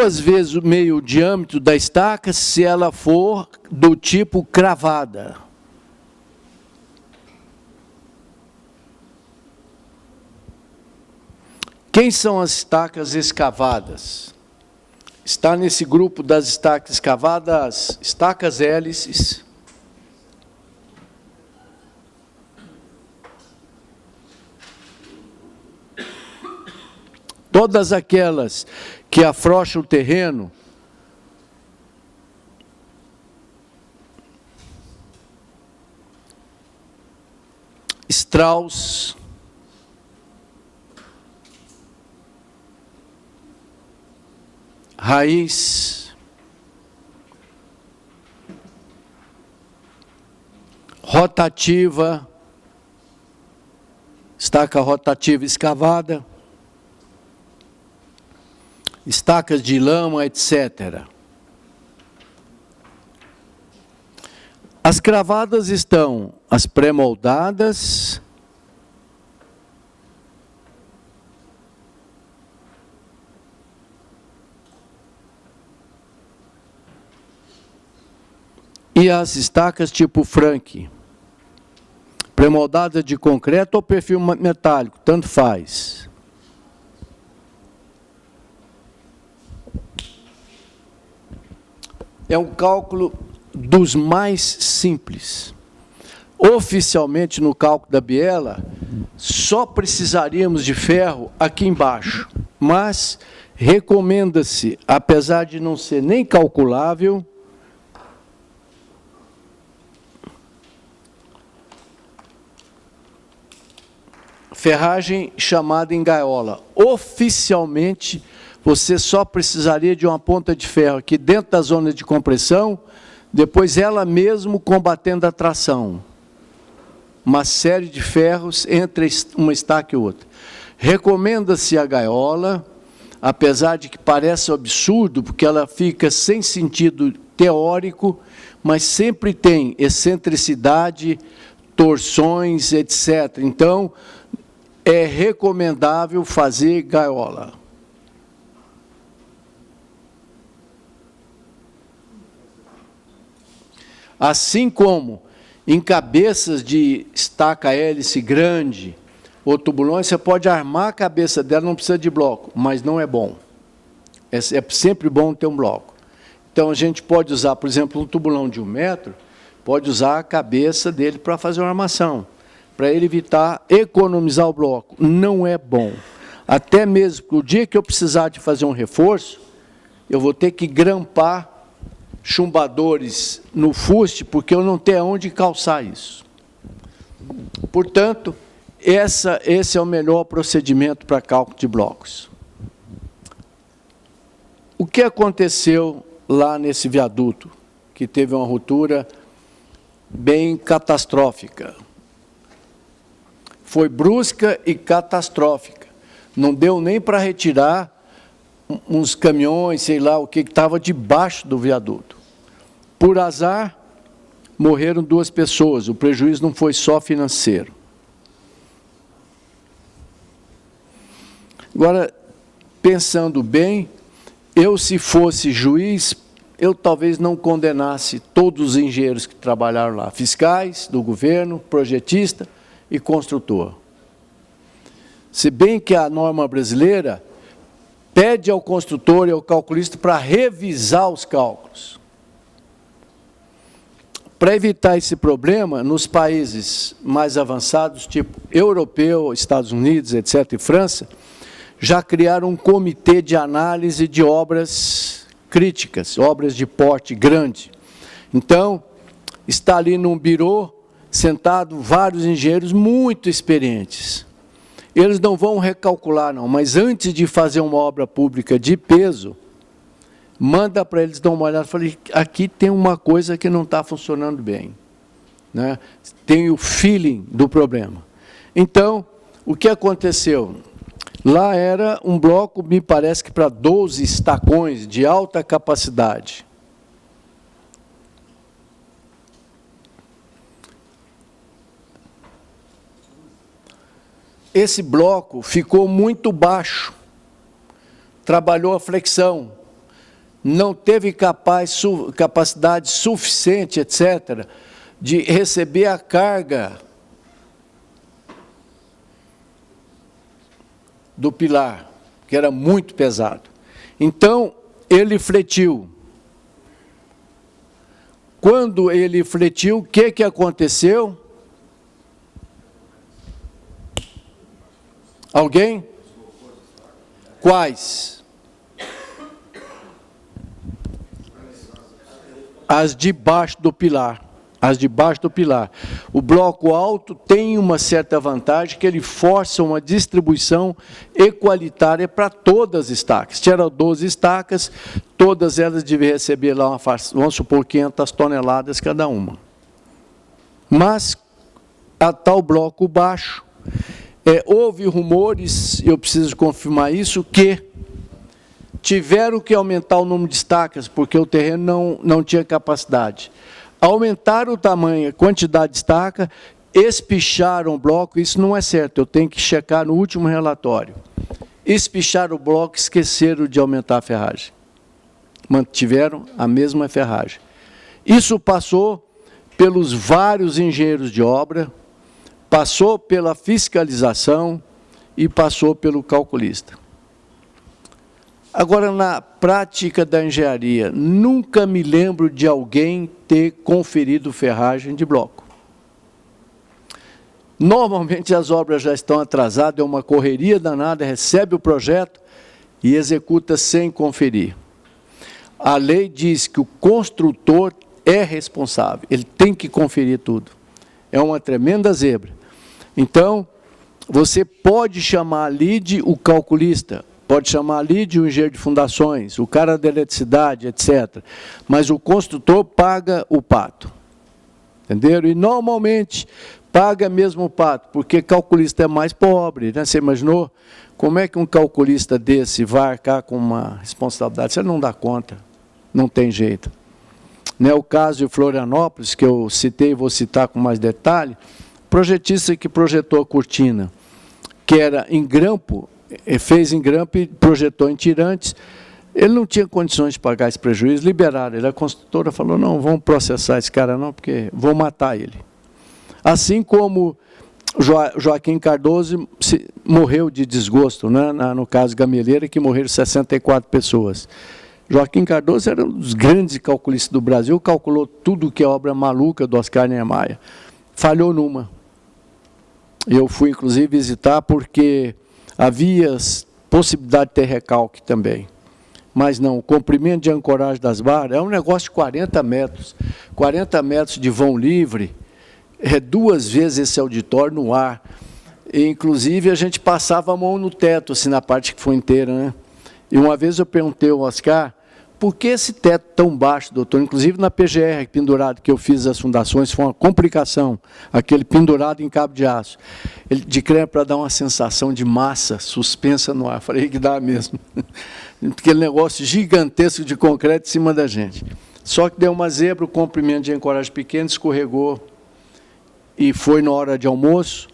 2 vezes o meio diâmetro da estaca se ela for do tipo cravada. Quem são as estacas escavadas? Está nesse grupo das estacas escavadas, estacas hélices, todas aquelas que afrouxam o terreno, Strauss, raiz, rotativa, estaca rotativa escavada, estacas de lama, etc. As cravadas estão as pré-moldadas, e as estacas tipo Frank, pré-moldada de concreto ou perfil metálico, tanto faz. É um cálculo dos mais simples. Oficialmente, no cálculo da biela, só precisaríamos de ferro aqui embaixo, mas recomenda-se, apesar de não ser nem calculável, ferragem chamada em gaiola. Oficialmente, você só precisaria de uma ponta de ferro aqui dentro da zona de compressão, depois ela mesmo combatendo a tração. Uma série de ferros entre uma estaca e outra. Recomenda-se a gaiola, apesar de que parece absurdo, porque ela fica sem sentido teórico, mas sempre tem excentricidade, torções, etc. Então, é recomendável fazer gaiola. Assim como em cabeças de estaca hélice grande ou tubulões, você pode armar a cabeça dela, não precisa de bloco, mas não é bom. É sempre bom ter um bloco. Então, a gente pode usar, por exemplo, um tubulão de 1 metro, pode usar a cabeça dele para fazer uma armação, para ele economizar o bloco. Não é bom. Até mesmo o dia que eu precisar de fazer um reforço, eu vou ter que grampar chumbadores no fuste, porque eu não tenho onde calçar isso. Portanto, esse é o melhor procedimento para cálculo de blocos. O que aconteceu lá nesse viaduto, que teve uma ruptura bem catastrófica? Foi brusca e catastrófica. Não deu nem para retirar uns caminhões, sei lá o que estava debaixo do viaduto. Por azar, morreram 2 pessoas. O prejuízo não foi só financeiro. Agora, pensando bem, eu, se fosse juiz, eu talvez não condenasse todos os engenheiros que trabalharam lá, fiscais do governo, projetista e construtor. Se bem que a norma brasileira pede ao construtor e ao calculista para revisar os cálculos. Para evitar esse problema, nos países mais avançados, tipo europeu, Estados Unidos, etc., e França, já criaram um comitê de análise de obras críticas, obras de porte grande. Então, está ali num birô, sentado vários engenheiros muito experientes. Eles não vão recalcular, não, mas antes de fazer uma obra pública de peso, manda para eles dar uma olhada. Falei, aqui tem uma coisa que não está funcionando bem, né? Tem o feeling do problema. Então, o que aconteceu? Lá era um bloco, me parece que para 12 estacões de alta capacidade. Esse bloco ficou muito baixo, trabalhou a flexão. não teve capacidade suficiente, etc., de receber a carga do pilar, que era muito pesado. Então, ele fletiu. Quando ele fletiu, o que aconteceu? Alguém? Quais? As de baixo do pilar. As de baixo do pilar. O bloco alto tem uma certa vantagem, que ele força uma distribuição equalitária para todas as estacas. Tinha 12 estacas, todas elas deviam receber lá, vamos supor, 500 toneladas cada uma. Mas, a tal bloco baixo, houve rumores, eu preciso confirmar isso, que tiveram que aumentar o número de estacas, porque o terreno não tinha capacidade. Aumentaram o tamanho, a quantidade de estaca, espicharam o bloco, isso não é certo, eu tenho que checar no último relatório. Espicharam o bloco, esqueceram de aumentar a ferragem. Mantiveram a mesma ferragem. Isso passou pelos vários engenheiros de obra, passou pela fiscalização e passou pelo calculista. Agora, na prática da engenharia, nunca me lembro de alguém ter conferido ferragem de bloco. Normalmente as obras já estão atrasadas, é uma correria danada, recebe o projeto e executa sem conferir. A lei diz que o construtor é responsável, ele tem que conferir tudo. É uma tremenda zebra. Então, você pode chamar ali o calculista, pode chamar ali o engenheiro de fundações, o cara da eletricidade, etc. Mas o construtor paga o pato. Entenderam? E normalmente paga mesmo o pato, porque calculista é mais pobre, né? Você imaginou? Como é que um calculista desse vai arcar com uma responsabilidade? Você não dá conta, não tem jeito. Né? O caso de Florianópolis, que eu citei e vou citar com mais detalhe, projetista que projetou a cortina, que era em grampo, fez em grampo e projetou em tirantes, ele não tinha condições de pagar esse prejuízo, liberaram ele. A construtora falou, não, vamos processar esse cara não, porque vou matar ele. Assim como Joaquim Cardoso morreu de desgosto, né? No caso Gameleira, que morreram 64 pessoas. Joaquim Cardoso era um dos grandes calculistas do Brasil, calculou tudo que é obra maluca do Oscar Niemeyer. Falhou numa. Eu fui, inclusive, visitar porque havia possibilidade de ter recalque também. Mas não, o comprimento de ancoragem das barras é um negócio de 40 metros. 40 metros de vão livre, 2 vezes esse auditório no ar. E, inclusive, a gente passava a mão no teto, assim, na parte que foi inteira, né? E uma vez eu perguntei ao Oscar, por que esse teto tão baixo, doutor? Inclusive na PGR, pendurado, que eu fiz as fundações, foi uma complicação, aquele pendurado em cabo de aço. Ele de creme para dar uma sensação de massa suspensa no ar. Falei que dá mesmo. Aquele negócio gigantesco de concreto em cima da gente. Só que deu uma zebra, o comprimento de ancoragem pequeno escorregou e foi na hora de almoço.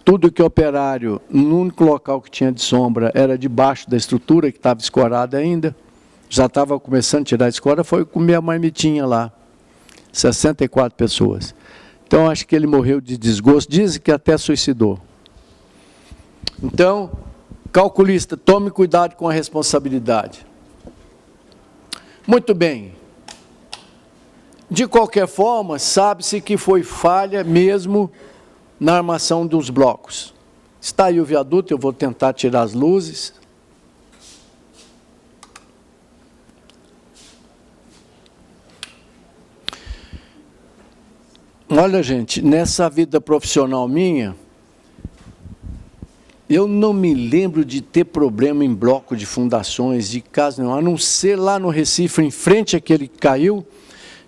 Tudo que operário, no único local que tinha de sombra, era debaixo da estrutura, que estava escorada ainda. Já estava começando a tirar a escora, foi comer a marmitinha lá. 64 pessoas. Então, acho que ele morreu de desgosto. Dizem que até suicidou. Então, calculista, tome cuidado com a responsabilidade. Muito bem. De qualquer forma, sabe-se que foi falha mesmo na armação dos blocos. Está aí o viaduto, eu vou tentar tirar as luzes. Olha, gente, nessa vida profissional minha, eu não me lembro de ter problema em bloco de fundações, de casa nenhum, a não ser lá no Recife, em frente àquele que caiu,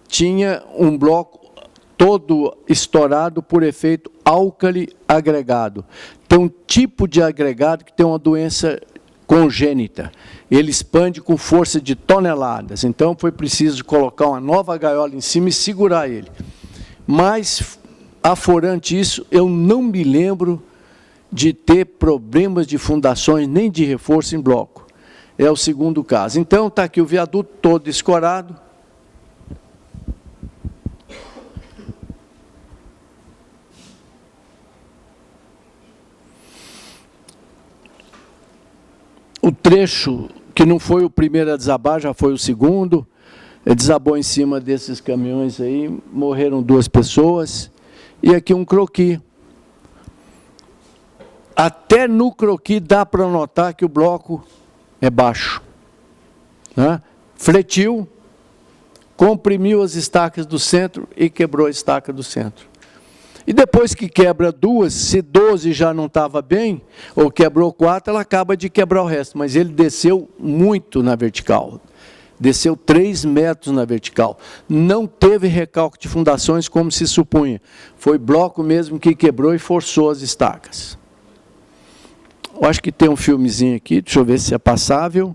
tinha um bloco todo estourado por efeito álcali agregado. Tem um tipo de agregado que tem uma doença congênita. Ele expande com força de toneladas. Então, foi preciso colocar uma nova gaiola em cima e segurar ele. Mas, aforante isso, eu não me lembro de ter problemas de fundações nem de reforço em bloco. é o segundo caso. Então, está aqui o viaduto todo escorado. O trecho que não foi o primeiro a desabar, já foi o segundo, desabou em cima desses caminhões aí, morreram 2 pessoas, e aqui um croquis. Até no croquis dá para notar que o bloco é baixo. Né? Fletiu, comprimiu as estacas do centro e quebrou a estaca do centro. E depois que quebra 2, se 12 já não estava bem, ou quebrou 4, ela acaba de quebrar o resto. Mas ele desceu muito na vertical. Desceu 3 metros na vertical. Não teve recalque de fundações como se supunha. Foi bloco mesmo que quebrou e forçou as estacas. Eu acho que tem um filmezinho aqui, deixa eu ver se é passável.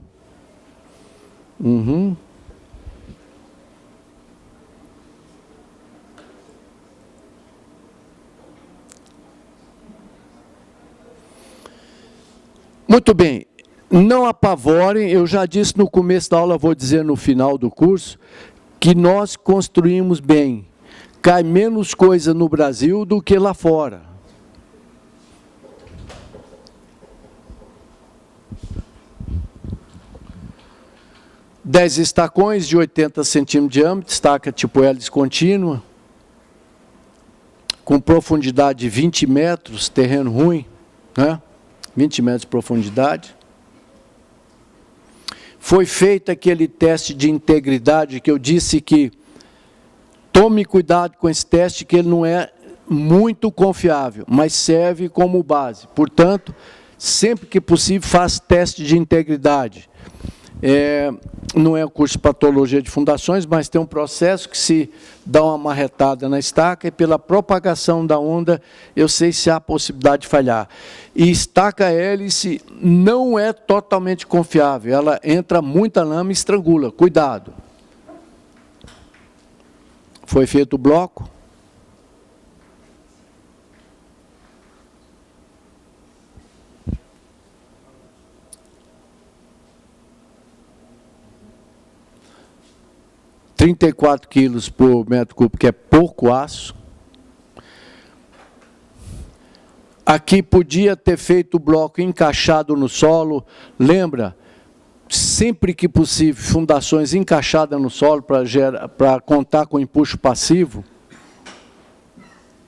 Uhum. Muito bem, não apavorem, eu já disse no começo da aula, vou dizer no final do curso, que nós construímos bem. Cai menos coisa no Brasil do que lá fora. Dez estacões de 80 centímetros de diâmetro, estaca tipo hélice contínua, com profundidade de 20 metros, terreno ruim, né? 20 metros de profundidade. Foi feito aquele teste de integridade que eu disse que tome cuidado com esse teste, que ele não é muito confiável, mas serve como base. Portanto, sempre que possível, faz teste de integridade. Não é o curso de patologia de fundações, mas tem um processo que se dá uma marretada na estaca e pela propagação da onda eu sei se há possibilidade de falhar. E estaca hélice não é totalmente confiável, ela entra muita lama e estrangula, cuidado. Foi feito o bloco. R$ 34 quilos por metro cúbico, que é pouco aço. Aqui podia ter feito o bloco encaixado no solo. Lembra, sempre que possível, fundações encaixadas no solo para contar com empuxo passivo.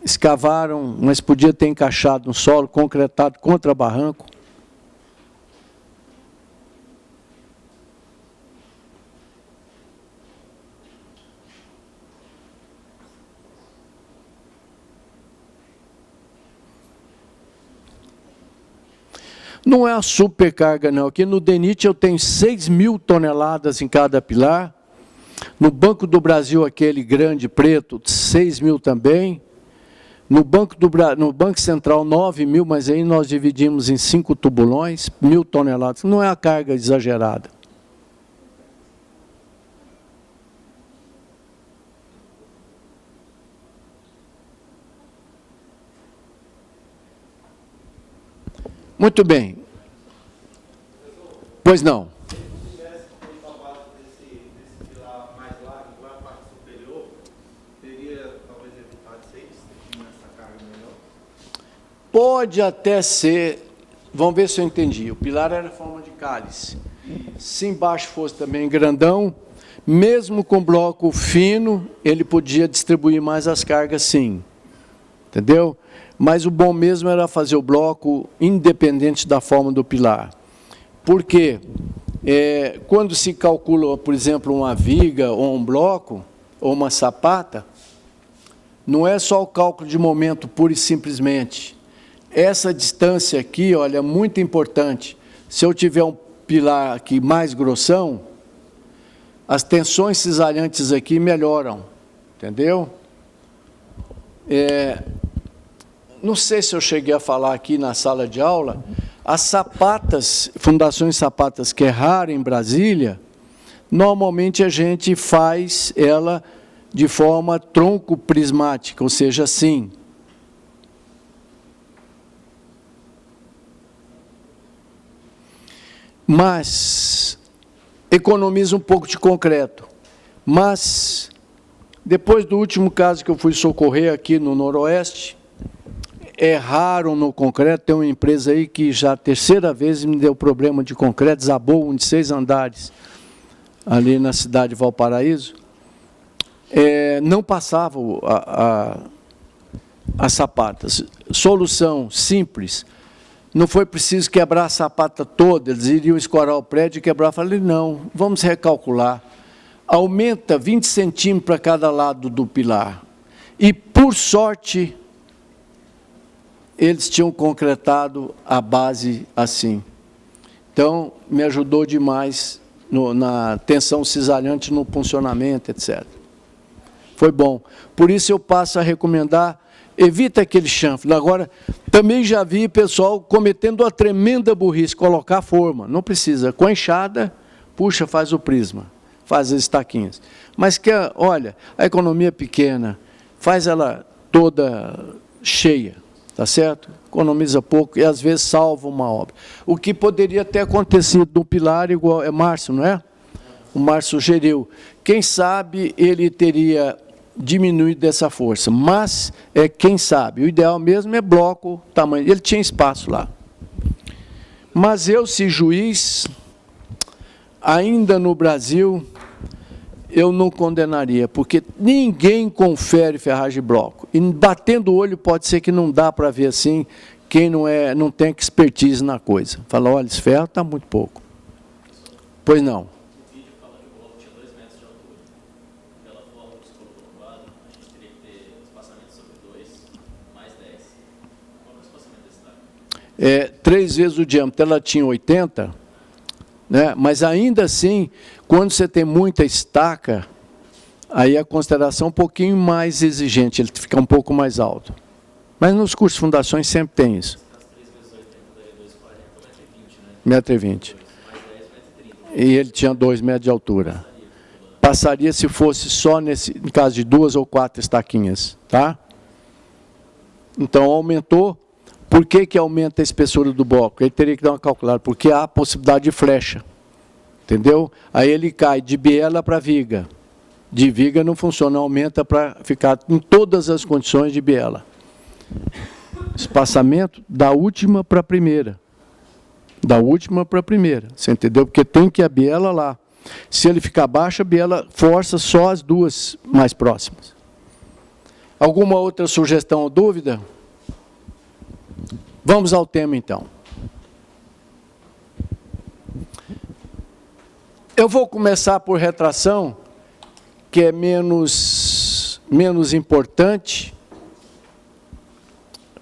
Escavaram, mas podia ter encaixado no solo, concretado contra barranco. Não é a supercarga, não. Aqui no DENIT eu tenho 6.000 toneladas em cada pilar. No Banco do Brasil, aquele grande preto, 6.000 também. No Banco Central, 9.000, mas aí nós dividimos em 5 tubulões, 1.000 toneladas. Não é a carga exagerada. Muito bem. Pois não. Se tivesse feito a base desse pilar mais largo, igual a parte superior, teria talvez evitado ser nessa carga melhor? Pode até ser. Vamos ver se eu entendi. O pilar era forma de cálice. Se embaixo fosse também grandão, mesmo com bloco fino, ele podia distribuir mais as cargas, sim. Entendeu? Mas o bom mesmo era fazer o bloco independente da forma do pilar. Por quê? Quando se calcula, por exemplo, uma viga ou um bloco, ou uma sapata, não é só o cálculo de momento pura e simplesmente. Essa distância aqui, olha, é muito importante. Se eu tiver um pilar aqui mais grossão, as tensões cisalhantes aqui melhoram, entendeu? Não sei se eu cheguei a falar aqui na sala de aula, as sapatas, fundações sapatas, que é raro em Brasília, normalmente a gente faz ela de forma tronco prismática, ou seja, assim. Mas economiza um pouco de concreto. Mas, depois do último caso que eu fui socorrer aqui no Noroeste, erraram no concreto. Tem uma empresa aí que já a terceira vez me deu problema de concreto, desabou um de 6 andares, ali na cidade de Valparaíso. Não passava as sapatas. Solução simples. Não foi preciso quebrar a sapata toda, eles iriam escorar o prédio e quebrar. Falei, não, vamos recalcular. Aumenta 20 centímetros para cada lado do pilar. E, por sorte, eles tinham concretado a base assim. Então, me ajudou demais na tensão cisalhante, no funcionamento, etc. Foi bom. Por isso eu passo a recomendar, evita aquele chanfle. Agora, também já vi pessoal cometendo uma tremenda burrice, colocar forma. Não precisa. Com a enxada, puxa, faz o prisma, faz as estaquinhas. Mas, olha, a economia é pequena, faz ela toda cheia, tá certo? Economiza pouco e, às vezes, salva uma obra. O que poderia ter acontecido no pilar, igual é Márcio, não é? O Márcio sugeriu. Quem sabe ele teria diminuído dessa força, mas quem sabe, o ideal mesmo é bloco, tamanho, ele tinha espaço lá. Mas eu, se juiz, ainda no Brasil, eu não condenaria, porque ninguém confere ferragem de bloco, e batendo o olho pode ser que não dá para ver assim, quem não tem expertise na coisa. Fala, olha, esse ferro está muito pouco. Pois não. É 3 vezes o diâmetro. Ela tinha 80, né? Mas ainda assim, quando você tem muita estaca, aí a consideração é um pouquinho mais exigente, ele fica um pouco mais alto. Mas nos cursos de fundações sempre tem isso. 1,20 m. E ele tinha 2 metros de altura. Passaria se fosse só em caso de 2 ou 4 estaquinhas, tá? Então aumentou. Por que aumenta a espessura do bloco? Ele teria que dar uma calculada, porque há a possibilidade de flecha. Entendeu? Aí ele cai de biela para viga. De viga não funciona, aumenta para ficar em todas as condições de biela. Espaçamento da última para a primeira. Da última para a primeira. Você entendeu? Porque tem que a biela lá. Se ele ficar baixo, a biela força só as duas mais próximas. Alguma outra sugestão ou dúvida? Vamos ao tema, então. Eu vou começar por retração, que é menos importante,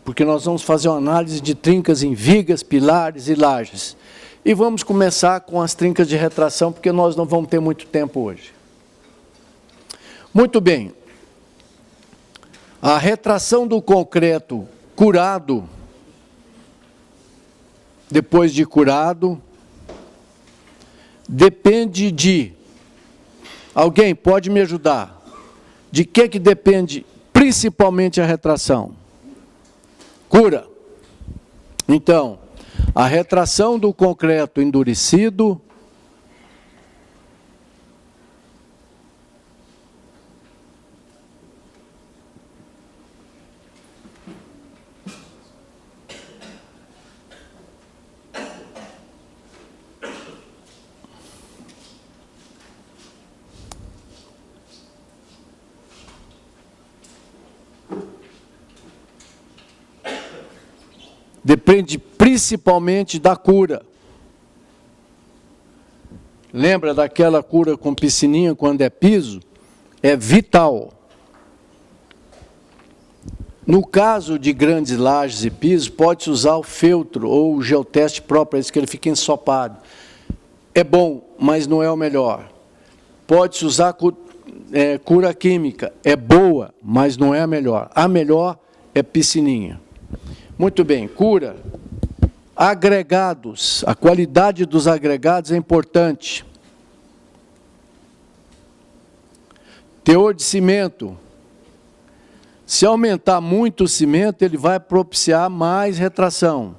porque nós vamos fazer uma análise de trincas em vigas, pilares e lajes. E vamos começar com as trincas de retração, porque nós não vamos ter muito tempo hoje. Muito bem. A retração do concreto curado, depois de curado, depende de... Alguém pode me ajudar? De que depende principalmente a retração? Cura. Então, a retração do concreto endurecido depende principalmente da cura. Lembra daquela cura com piscininha quando é piso? É vital. No caso de grandes lajes e pisos, pode-se usar o feltro ou o geoteste próprio, isso que ele fica ensopado. É bom, mas não é o melhor. Pode-se usar cura química. É boa, mas não é a melhor. A melhor é piscininha. Muito bem, cura. Agregados. A qualidade dos agregados é importante. Teor de cimento. Se aumentar muito o cimento, ele vai propiciar mais retração.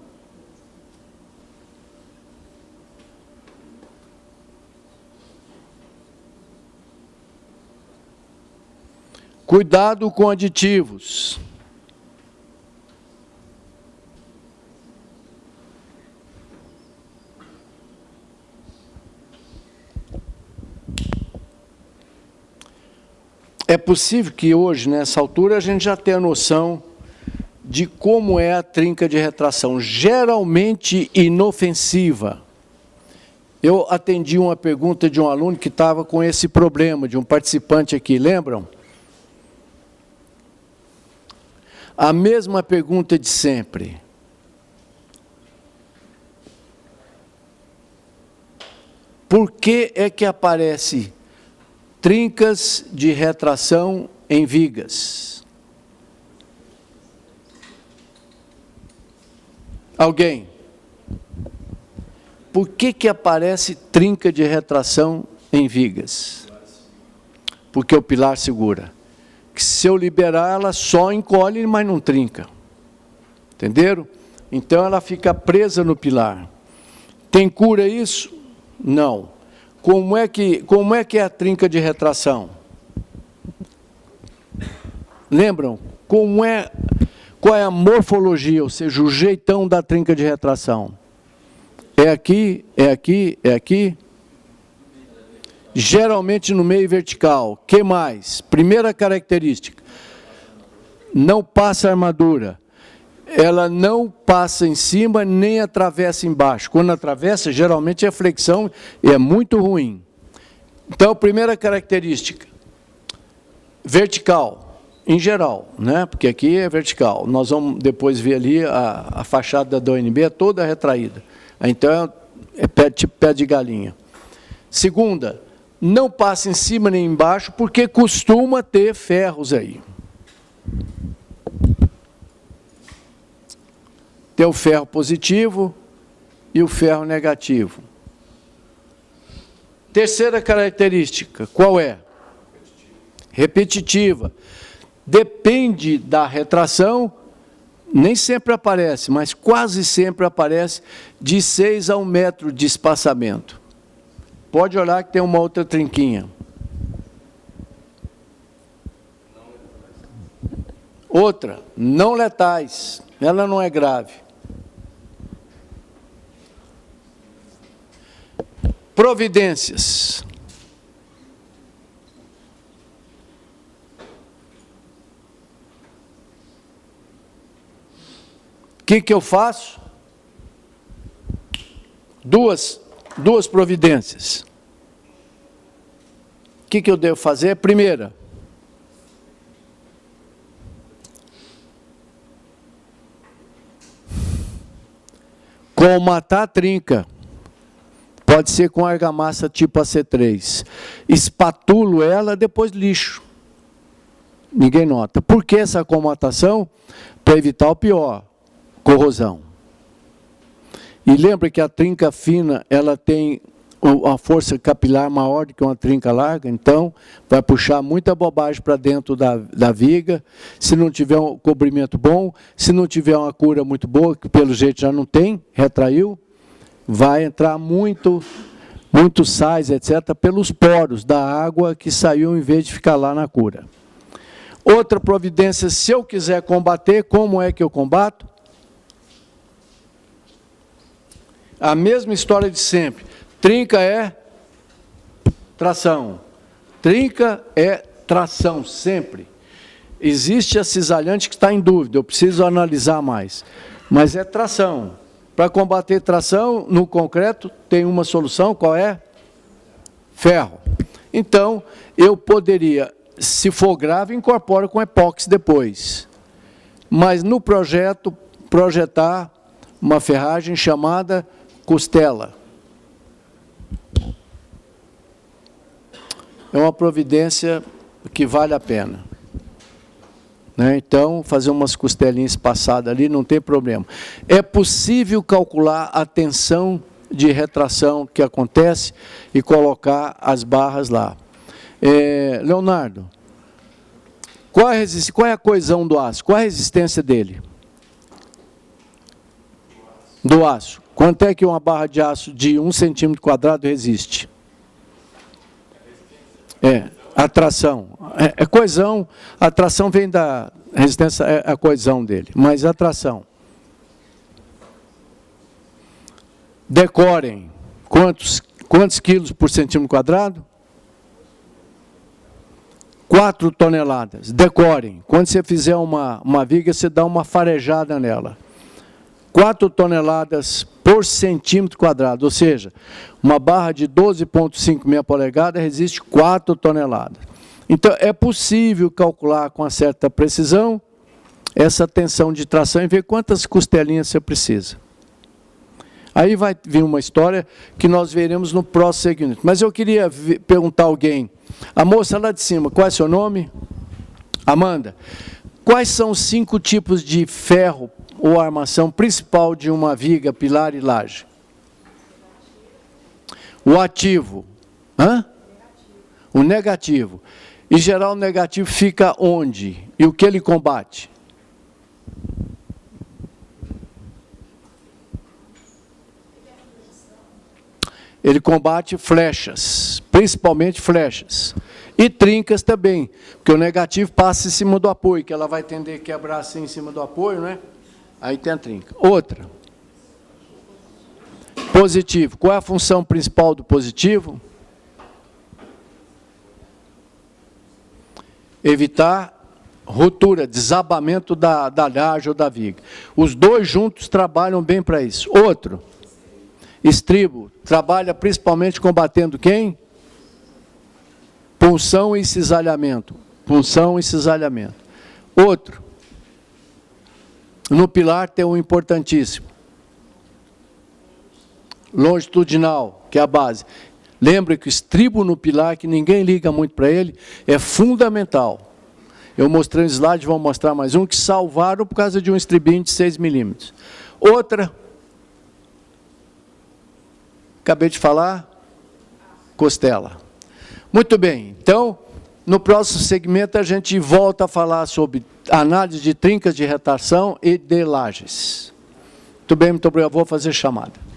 Cuidado com aditivos. É possível que hoje, nessa altura, a gente já tenha noção de como é a trinca de retração, geralmente inofensiva. Eu atendi uma pergunta de um aluno que estava com esse problema, de um participante aqui, lembram? A mesma pergunta de sempre. Por que é que aparece trincas de retração em vigas? Alguém? Por que aparece trinca de retração em vigas? Porque o pilar segura. Que se eu liberar, ela só encolhe, mas não trinca. Entenderam? Então ela fica presa no pilar. Tem cura isso? Não. Como é que é a trinca de retração? Lembram? Qual é a morfologia, ou seja, o jeitão da trinca de retração? É aqui, é aqui, é aqui. Geralmente no meio vertical. Que mais? Primeira característica. Não passa armadura. Ela não passa em cima, nem atravessa embaixo. Quando atravessa, geralmente é flexão e é muito ruim. Então, primeira característica. Vertical, em geral, né? Porque aqui é vertical. Nós vamos depois ver ali a fachada da ONB é toda retraída. Então, é tipo pé de galinha. Segunda, não passa em cima nem embaixo, porque costuma ter ferros aí. Tem o ferro positivo e o ferro negativo. Terceira característica, qual é? Repetitiva. Depende da retração, nem sempre aparece, mas quase sempre aparece de 6 a 1 metro de espaçamento. Pode olhar que tem uma outra trinquinha. Outra, não letais. Ela não é grave. Providências. O que eu faço? Duas providências. O que eu devo fazer? Primeira, colmatar a trinca. Pode ser com argamassa tipo AC3. Espatulo ela, depois lixo. Ninguém nota. Por que essa colmatação? Para evitar o pior, corrosão. E lembra que a trinca fina, ela tem a força capilar maior do que uma trinca larga, então vai puxar muita bobagem para dentro da viga. Se não tiver um cobrimento bom, se não tiver uma cura muito boa, que pelo jeito já não tem, retraiu, vai entrar muito sais, etc., pelos poros da água que saiu em vez de ficar lá na cura. Outra providência, se eu quiser combater, como é que eu combato? A mesma história de sempre. Trinca é tração. Trinca é tração, sempre. Existe a cisalhante que está em dúvida, eu preciso analisar mais. Mas é tração. Para combater tração no concreto, tem uma solução, qual é? Ferro. Então, eu poderia, se for grave, incorporo com epóxi depois. Mas no projeto, projetar uma ferragem chamada costela. É uma providência que vale a pena. Então, fazer umas costelinhas passadas ali, não tem problema. É possível calcular a tensão de retração que acontece e colocar as barras lá. Leonardo, qual é a coesão do aço? Qual é a resistência dele? Do aço. Quanto é que uma barra de aço de 1 centímetro quadrado resiste? Atração. É coesão. A atração vem da resistência, é a coesão dele. Mas atração. Decorem. Quantos quilos por centímetro quadrado? 4 toneladas. Decorem. Quando você fizer uma viga, você dá uma farejada nela. 4 toneladas por centímetro quadrado. Ou seja, uma barra de 12,56 polegadas resiste 4 toneladas. Então, é possível calcular com uma certa precisão essa tensão de tração e ver quantas costelinhas você precisa. Aí vai vir uma história que nós veremos no próximo segmento. Mas eu queria perguntar a alguém, a moça lá de cima, qual é seu nome? Amanda. Quais são os 5 tipos de ferro ou armação principal de uma viga, pilar e laje? O ativo. Hã? O negativo. Em geral, o negativo fica onde? E o que ele combate? Ele combate flechas, principalmente flechas. E trincas também, porque o negativo passa em cima do apoio, que ela vai tender a quebrar assim em cima do apoio, né? Aí tem a trinca. Outra. Positivo. Qual é a função principal do positivo? Evitar ruptura, desabamento da laje ou da viga. Os dois juntos trabalham bem para isso. Outro. Estribo. Trabalha principalmente combatendo quem? Punção e cisalhamento. Punção e cisalhamento. Outro. No pilar tem um importantíssimo. Longitudinal, que é a base. Lembra que o estribo no pilar, que ninguém liga muito para ele, é fundamental. Eu mostrei um slide, vou mostrar mais um, que salvaram por causa de um estribinho de 6 milímetros. Outra. Acabei de falar, costela. Muito bem, então, no próximo segmento a gente volta a falar sobre análise de trincas de retração e de lajes. Muito bem, muito obrigado. Vou fazer chamada.